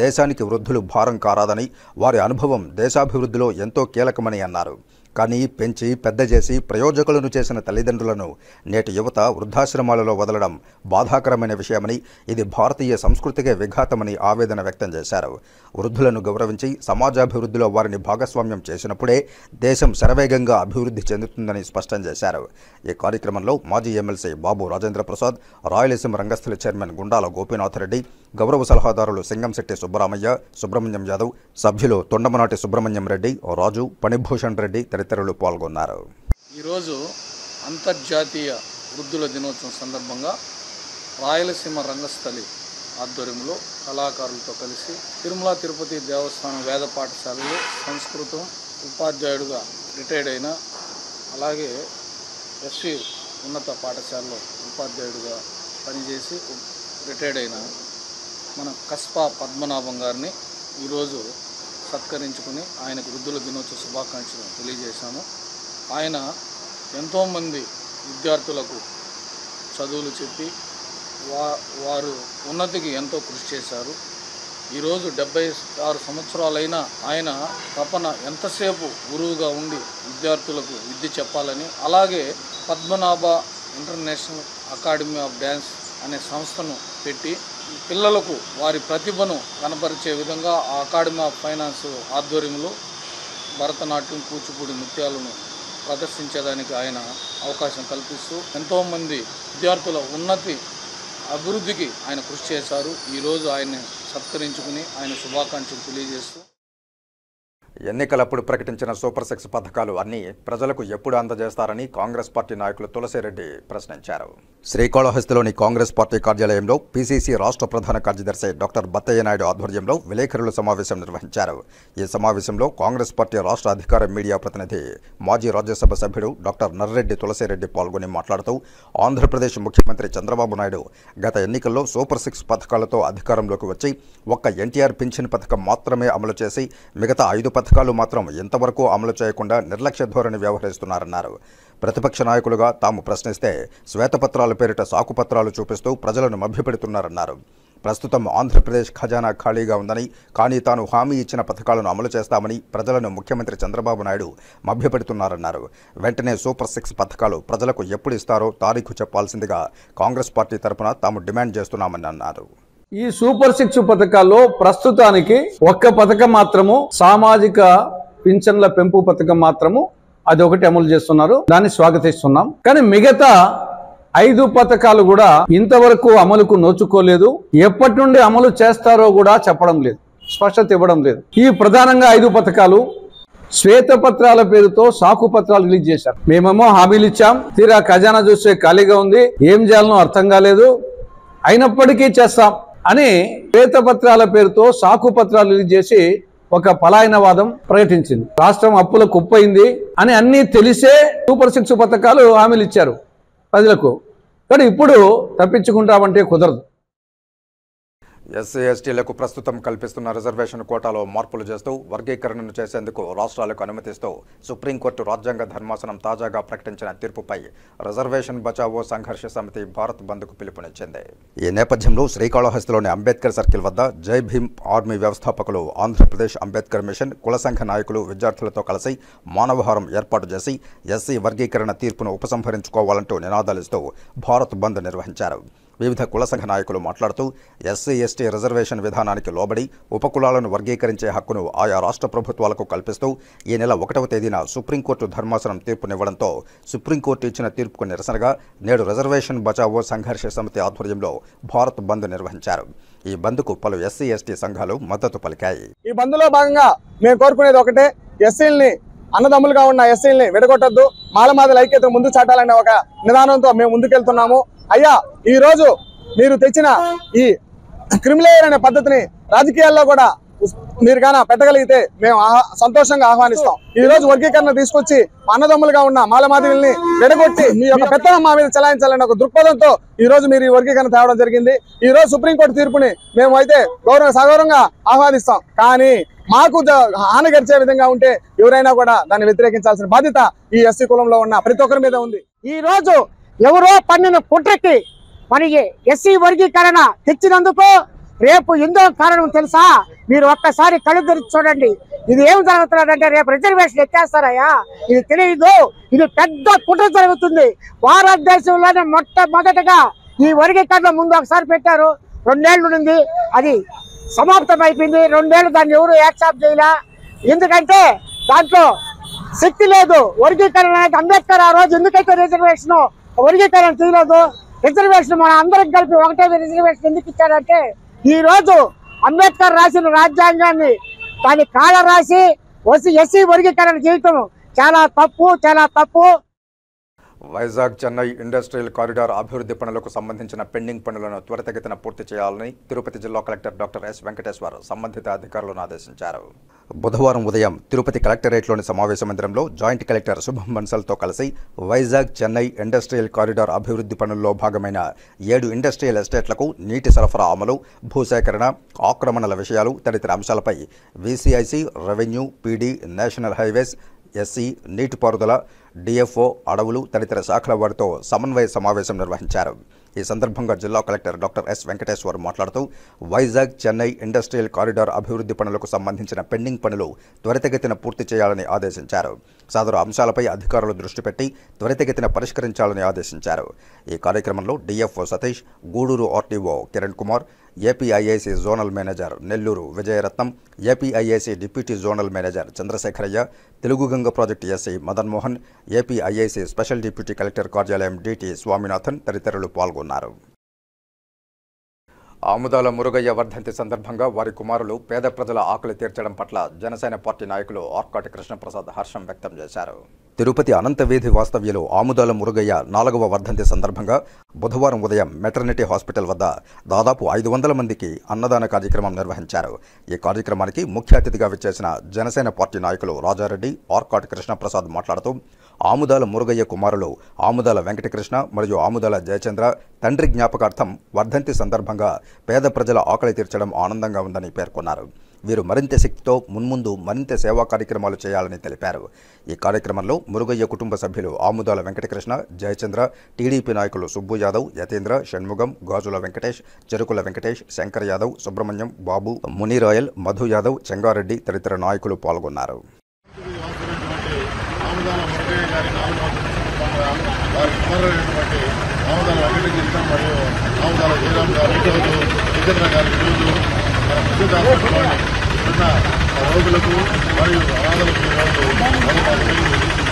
దేశానికి వృద్ధులు భారం కారాదని, వారి అనుభవం దేశాభివృద్ధిలో ఎంతో కీలకమని అన్నారు. కానీ పెంచి పెద్ద చేసి ప్రయోజకులను చేసిన తల్లిదండ్రులను నేటి యువత వృద్ధాశ్రమాలలో వదలడం బాధాకరమైన విషయమని, ఇది భారతీయ సంస్కృతికే విఘాతమని ఆవేదన వ్యక్తం చేశారు. వృద్ధులను గౌరవించి సమాజాభివృద్ధిలో వారిని భాగస్వామ్యం చేసినప్పుడే దేశం శరవేగంగా అభివృద్ధి చెందుతుందని స్పష్టం చేశారు. ఈ కార్యక్రమంలో మాజీ ఎమ్మెల్సీ బాబు రాజేంద్ర ప్రసాద్, రాయలసీమ రంగస్థల చైర్మన్ గుండాల గోపీనాథ్ రెడ్డి, గౌరవ సలహాదారులు సింగంశెట్టి సుబ్బరామయ్య, సుబ్రహ్మణ్యం యాదవ్, సభ్యులు తొండమనాటి సుబ్రహ్మణ్యం రెడ్డి, రాజు, పణిభూషణ్ రెడ్డి తదితరులు పాల్గొన్నారు.
ఈరోజు అంతర్జాతీయ వృద్ధుల దినోత్సవం సందర్భంగా రాయలసీమ రంగస్థలి ఆధ్వర్యంలో కళాకారులతో కలిసి తిరుమల తిరుపతి దేవస్థానం వేద పాఠశాలలో సంస్కృతం ఉపాధ్యాయుడిగా రిటైర్డ్ అయిన, అలాగే ఎస్వి ఉన్నత పాఠశాలలో ఉపాధ్యాయుడిగా పనిచేసి రిటైర్డ్ అయిన మన కస్పా పద్మనాభం గారిని ఈరోజు సత్కరించుకుని ఆయనకు వృద్ధుల దినోత్సవ శుభాకాంక్షలు తెలియజేశాము. ఆయన ఎంతోమంది విద్యార్థులకు చదువులు చెప్పి వారు ఉన్నతికి ఎంతో కృషి చేశారు. ఈరోజు 76 సంవత్సరాలైనా ఆయన తపన ఎంతసేపు గురువుగా ఉండి విద్యార్థులకు విద్య చెప్పాలని, అలాగే Padmanabha international academy of dance అనే సంస్థను పెట్టి పిల్లలకు వారి ప్రతిభను కనపరిచే విధంగా ఆ అకాడమీ ఆఫ్ ఫైనాన్స్ ఆధ్వర్యంలో భరతనాట్యం, కూచిపూడి నృత్యాలను ప్రదర్శించేదానికి ఆయన అవకాశం కల్పిస్తూ ఎంతోమంది విద్యార్థుల ఉన్నతి అభివృద్ధికి ఆయన కృషి చేశారు. ఈరోజు ఆయన్ని సత్కరించుకుని ఆయన శుభాకాంక్షలు తెలియజేస్తూ
ఎన్నికలప్పుడు ప్రకటించిన సూపర్ 6 పథకాలు అన్నీ ప్రజలకు ఎప్పుడు అందజేస్తారని కాంగ్రెస్ పార్టీ నాయకులు తులసిరెడ్డి ప్రశ్నించారు. శ్రీకాళహస్తిలోని కాంగ్రెస్ పార్టీ కార్యాలయంలో పీసీసీ రాష్ట్ర ప్రధాన కార్యదర్శి డాక్టర్ బత్తయ్య నాయుడు ఆధ్వర్యంలో విలేకరుల సమావేశం నిర్వహించారు. ఈ సమావేశంలో కాంగ్రెస్ పార్టీ రాష్ట్ర అధికార మీడియా ప్రతినిధి మాజీ రాజ్యసభ సభ్యుడు డాక్టర్ నర్రెడ్డి తులసిరెడ్డి పాల్గొని మాట్లాడుతూ ఆంధ్రప్రదేశ్ ముఖ్యమంత్రి చంద్రబాబు నాయుడు గత ఎన్నికల్లో సూపర్ 6 పథకాలతో అధికారంలోకి వచ్చి ఒక్క ఎన్టీఆర్ పింఛన్ పథకం మాత్రమే అమలు చేసి మిగతా 5 పథకాలు మాత్రం ఇంతవరకు అమలు చేయకుండా నిర్లక్ష్య ధోరణి వ్యవహరిస్తున్నారన్నారు. ప్రతిపక్ష నాయకులుగా తాము ప్రశ్నిస్తే శ్వేతపత్రాల పేరిట సాకుపత్రాలు చూపిస్తూ ప్రజలను మభ్యపెడుతున్నారన్నారు. ప్రస్తుతం ఆంధ్రప్రదేశ్ ఖజానా ఖాళీగా ఉందని, కానీ తాను హామీ ఇచ్చిన పథకాలను అమలు చేస్తామని ప్రజలను ముఖ్యమంత్రి చంద్రబాబు నాయుడు మభ్యపెడుతున్నారన్నారు. వెంటనే సూపర్ 6 పథకాలు ప్రజలకు ఎప్పుడు ఇస్తారో తారీఖు చెప్పాల్సిందిగా కాంగ్రెస్ పార్టీ తరపున తాము డిమాండ్ చేస్తున్నామని అన్నారు.
ఈ సూపర్ 6 పథకాల్లో ప్రస్తుతానికి ఒక్క పథకం మాత్రము సామాజిక పింఛన్ల పెంపు పథకం మాత్రము అది ఒకటి అమలు చేస్తున్నారు. దాన్ని స్వాగతిస్తున్నాం. కానీ మిగతా 5 పథకాలు కూడా ఇంతవరకు అమలుకు నోచుకోలేదు. ఎప్పటి నుండి అమలు చేస్తారో కూడా చెప్పడం లేదు, స్పష్టత ఇవ్వడం లేదు. ఈ ప్రధానంగా 5 పథకాలు శ్వేతపత్రాల పేరుతో సాకు పత్రాలు రిలీజ్ చేశారు. మేమేమో హామీలు ఇచ్చాం, తీరా ఖజానా చూస్తే ఖాళీగా ఉంది, ఏం చేయాలనో అర్థం కాలేదు, అయినప్పటికీ చేస్తాం అని శ్వేతపత్రాల పేరుతో సాకు పత్రాలు రిలీజ్ చేసి ఒక పలాయనవాదం ప్రకటించింది. రాష్ట్రం అప్పుల కుప్పైంది అని అన్నీ తెలిసే సూపర్ 6 పథకాలు హామీలు ఇచ్చారు ప్రజలకు. కానీ ఇప్పుడు తప్పించుకుంటామంటే కుదరదు.
ఎస్సీ ఎస్టీలకు ప్రస్తుతం కల్పిస్తున్న రిజర్వేషన్ కోటాలో మార్పులు చేస్తూ వర్గీకరణను చేసేందుకు రాష్ట్రాలకు అనుమతిస్తూ సుప్రీంకోర్టు రాజ్యాంగ ధర్మాసనం తాజాగా ప్రకటించిన తీర్పుపై రిజర్వేషన్ బచావో సంఘర్ష సమితి భారత్ బంద్కు పిలుపునిచ్చింది. ఈ నేపథ్యంలో శ్రీకాళహస్తిలోని అంబేద్కర్ సర్కిల్ వద్ద జై భీమ్ ఆర్మీ వ్యవస్థాపకులు, ఆంధ్రప్రదేశ్ అంబేద్కర్ మిషన్, కుల సంఘ నాయకులు విద్యార్థులతో కలిసి మానవహారం ఏర్పాటు చేసి ఎస్సీ వర్గీకరణ తీర్పును ఉపసంహరించుకోవాలంటూ నినాదాలిస్తూ భారత్ బంద్ నిర్వహించారు. వివిధ కుల సంఘ నాయకులు మాట్లాడుతూ ఎస్సీ ఎస్టీ రిజర్వేషన్ విధానానికి లోబడి ఉపకులాలను వర్గీకరించే హక్కును ఆయా రాష్ట్ర ప్రభుత్వాలకు కల్పిస్తూ ఈ నెల 1వ తేదీన సుప్రీంకోర్టు ధర్మాసనం తీర్పునివ్వడంతో సుప్రీంకోర్టు ఇచ్చిన తీర్పుకు నిరసనగా నేడు రిజర్వేషన్ బచావో సంఘర్ష సమితి ఆధ్వర్యంలో భారత్ బంద్ నిర్వహించారు. ఈ బంద్కు పలు ఎస్సీ ఎస్టీ సంఘాలు మద్దతు పలికాయి.
ఈ బంద్లో భాగంగా మేము కోరుకునేది ఒకటే, ఎస్సీల్ని అన్నదమ్ములుగా ఉన్న ఎస్సీల్ని విడగొట్టద్దు, మాలమాదల ఐక్యత ముందు చాటాలనే ఒక నిదానంతో మేము ముందుకెళ్తున్నాము. అయ్యా, ఈ రోజు మీరు తెచ్చిన ఈ క్రిమిలేయర్ అనే పద్ధతిని రాజకీయాల్లో కూడా మీరు గాన పెట్టగలిగితే మేము సంతోషంగా ఆహ్వానిస్తాం. ఈ రోజు వర్గీకరణ తీసుకొచ్చి అన్నదమ్ములుగా ఉన్న మాలమాదిల్ని విడగొట్టి మీ యొక్క పెత్తనం మా మీద చెలాయించాలనే ఒక దృక్పథంతో ఈ రోజు మీరు ఈ వర్గీకరణ తేవడం జరిగింది. ఈ రోజు సుప్రీంకోర్టు తీర్పుని మేము అయితే సగౌరవంగా ఆహ్వానిస్తాం. కానీ మాకు హాని గడిచే విధంగా ఉంటే ఎవరైనా కూడా దాన్ని వ్యతిరేకించాల్సిన బాధ్యత ఈ ఎస్సీ కులంలో ఉన్న ప్రతి ఒక్కరి మీద ఉంది.
ఈ రోజు ఎవరో పన్నిన కుట్రకి మనకి ఎస్సీ వర్గీకరణ తెచ్చినందుకు రేపు ఎంతో కారణం తెలుసా? మీరు ఒక్కసారి కళ్ళు తెరిచి చూడండి. ఇది ఏం జరుగుతున్నదంటే రేపు రిజర్వేషన్ ఎక్కేస్తారయ్యా, ఇది తెలియదు. ఇది పెద్ద కుట్ర జరుగుతుంది. భారతదేశంలోనే మొట్టమొదటిగా ఈ వర్గీకరణ ముందు ఒకసారి పెట్టారు, 2 ఏళ్ళు ఉంది, అది సమాప్తం అయిపోయింది. 2 ఏళ్ళు దాన్ని ఎవరు యాక్సెప్ట్ చేయలే. ఎందుకంటే దాంట్లో శక్తి లేదు. వర్గీకరణ అంబేద్కర్ ఆ రోజు ఎందుకైతే రిజర్వేషన్ వర్గీకరణ చేయలేదు, రిజర్వేషన్ మన అందరికి కలిపి ఒకటే రిజర్వేషన్ ఎందుకు ఇచ్చారంటే ఈ రోజు అంబేద్కర్ రాసిన రాజ్యాంగాన్ని దాన్ని కాల రాసి ఎస్సీ వర్గీకరణ చేయటం చాలా తప్పు, చాలా తప్పు.
వైజాగ్ చెన్నై ఇండస్ట్రియల్ కారిడార్ అభివృద్ధి పనులకు సంబంధించిన పెండింగ్ పనులను త్వరితగతిన పూర్తి చేయాలని తిరుపతి జిల్లా కలెక్టర్ డాక్టర్ ఎస్ వెంకటేశ్వర్ సంబంధిత అధికారులను ఆదేశించారు. బుధవారం ఉదయం తిరుపతి కలెక్టరేట్లోని సమావేశ మందిరంలో జాయింట్ కలెక్టర్ శుభం బన్సల్తో కలిసి వైజాగ్ చెన్నై ఇండస్ట్రియల్ కారిడార్ అభివృద్ధి పనుల్లో భాగమైన 7 ఇండస్ట్రియల్ ఎస్టేట్లకు నీటి సరఫరా అమలు, భూసేకరణ, ఆక్రమణల విషయాలు తదితర అంశాలపై VCIC, revenue, PD, national highways, SC, నీటిపారుదల, డిఎఫ్ఓ, అడవులు తదితర శాఖల వారితో సమన్వయ సమావేశం నిర్వహించారు. ఈ సందర్భంగా జిల్లా కలెక్టర్ డాక్టర్ ఎస్ వెంకటేశ్వర్ మాట్లాడుతూ వైజాగ్ చెన్నై ఇండస్ట్రియల్ కారిడార్ అభివృద్ధి పనులకు సంబంధించిన పెండింగ్ పనులు త్వరితగతిన పూర్తి చేయాలని ఆదేశించారు. సదరు అంశాలపై అధికారులు దృష్టి పెట్టి త్వరితగతిన పరిష్కరించాలని ఆదేశించారు. ఈ కార్యక్రమంలో DFO Satish, Gudur RTO Kiran Kumar, APIIC zonal manager Nellore Vijayaratnam, APIIC deputy zonal manager Chandrasekharayya, Telugu Ganga project SI Madan Mohan, APIIC special deputy collector కార్యాలయం డిటి స్వామినాథన్ తదితరులు పాల్గొన్నారు. ఆముదాల మురుగయ్య వర్ధంతి సందర్భంగా వారి కుమారులు పేద ప్రజల ఆకలి తీర్చడం పట్ల జనసేన పార్టీ నాయకులు ఆర్కాటి కృష్ణప్రసాద్ హర్షం వ్యక్తం చేశారు. తిరుపతి అనంతవేది వాస్తవ్యులు ఆముదాల మురుగయ్య 4వ వర్ధంతి సందర్భంగా బుధవారం ఉదయం మెటర్నిటీ హాస్పిటల్ వద్ద దాదాపు 500 మందికి అన్నదాన కార్యక్రమం నిర్వహించారు. ఈ కార్యక్రమానికి ముఖ్య అతిథిగా విచ్చేసిన జనసేన పార్టీ నాయకులు రాజారెడ్డి, ఆర్కాటి కృష్ణప్రసాద్ మాట్లాడుతూ ఆముదాల మురుగయ్య కుమారులు ఆముదాల వెంకటకృష్ణ మరియు ఆముదాల జయచంద్ర తండ్రి జ్ఞాపకార్థం వర్ధంతి సందర్భంగా పేద ప్రజల ఆకలి తీర్చడం ఆనందంగా ఉందని పేర్కొన్నారు. వీరు మరింత శక్తితో మున్ముందు మరింత సేవా కార్యక్రమాలు చేయాలని తెలిపారు. ఈ కార్యక్రమంలో మురుగయ్య కుటుంబ సభ్యులు ఆముదాల వెంకటకృష్ణ, జయచంద్ర, టీడీపీ నాయకులు సుబ్బు యాదవ్, యతేంద్ర, షణ్ముగం, గాజుల వెంకటేష్, చెరుకుల వెంకటేష్, శంకర్ యాదవ్, సుబ్రహ్మణ్యం, బాబు, మునీరాయల్, మధు యాదవ్, చెంగారెడ్డి తదితర నాయకులు పాల్గొన్నారు.
వారి కుమారుడైనటువంటి ఆముదాల వెంకటకృష్ణ మరియు ఆముదాల జయరామ్ గారు ఈరోజు విజేంద్ర గారు ఈరోజు మన ప్రసిద్ధ హాస్పిటల్లోని ఉన్న రోగులకు మరియు అనాథలకు ఈరోజు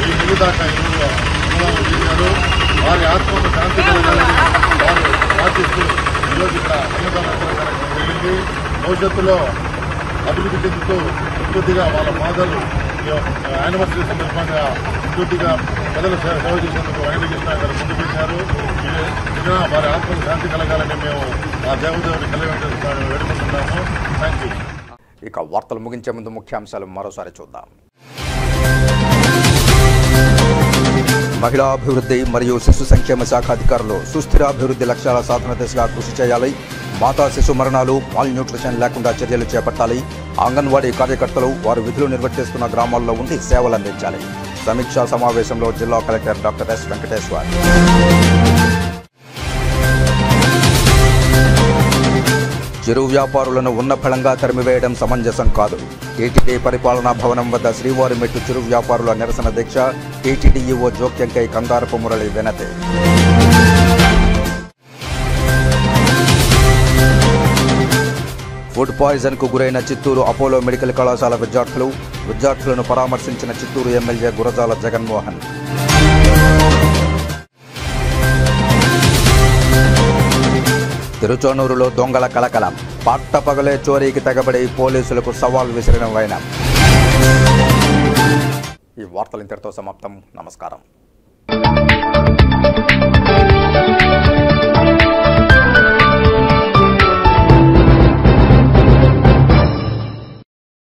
ఈ ముందు దాకా ఈరోజు అన్నదానం చేశారు. వారి ఆత్మకు శాంతి కలగాలని వారు ప్రార్థిస్తూ ఈరోజు ఇక్కడ అన్నదాన కార్యక్రమం జరిగింది. భవిష్యత్తులో అభివృద్ధి చెందుతూ పూర్తిగా వాళ్ళ ఫాదర్లు యానివర్సరీ సందర్భంగా పూర్తిగా ప్రజలు సేవ చేసేందుకు వెంకటకృష్ణ గారు ముందు పెట్టారు. వారి ఆత్మకు శాంతి కలగాలని మేము ఆ దేవదేవుని కలగ వేడుకుంటున్నాము. Thank you.
ఇక వార్తలు ముగించే ముందు ముఖ్యాంశాలు మరోసారి చూద్దాం. మహిళా అభివృద్ధి మరియు శిశు సంక్షేమ శాఖ అధికారులు సుస్థిరాభివృద్ధి లక్ష్యాల సాధన దిశగా కృషి చేయాలి. మాతా శిశు మరణాలు, మాల్ న్యూట్రిషన్ లేకుండా చర్యలు చేపట్టాలి. అంగన్వాడీ కార్యకర్తలు వారు విధులు నిర్వర్తిస్తున్న గ్రామాల్లో ఉండి సేవలు అందించాలి. సమీక్షా సమావేశంలో జిల్లా కలెక్టర్ డాక్టర్ ఎస్ వెంకటేశ్వర్. చిరు వ్యాపారులను ఉన్న ఫలంగా తరిమివేయడం సమంజసం కాదు. టీటీడీ పరిపాలనా భవనం వద్ద శ్రీవారిమెట్టు చిరు వ్యాపారుల నిరసన దీక్ష. టీటీడీ ఈవో జోక్యంకై కందారపు మురళి వినతి. ఫుడ్ పాయిజన్ కు గురైన చిత్తూరు అపోలో మెడికల్ కళాశాల విద్యార్థులను పరామర్శించిన చిత్తూరు ఎమ్మెల్యే గురజాల జగన్మోహన్. తిరుచానూరులో దొంగల కలకలం. పట్టపగలే చోరీకి తెగబడి పోలీసులకు సవాల్ విసిరిన వైనం. ఈ వార్తలు ఇంతటితో సమాప్తం. నమస్కారం.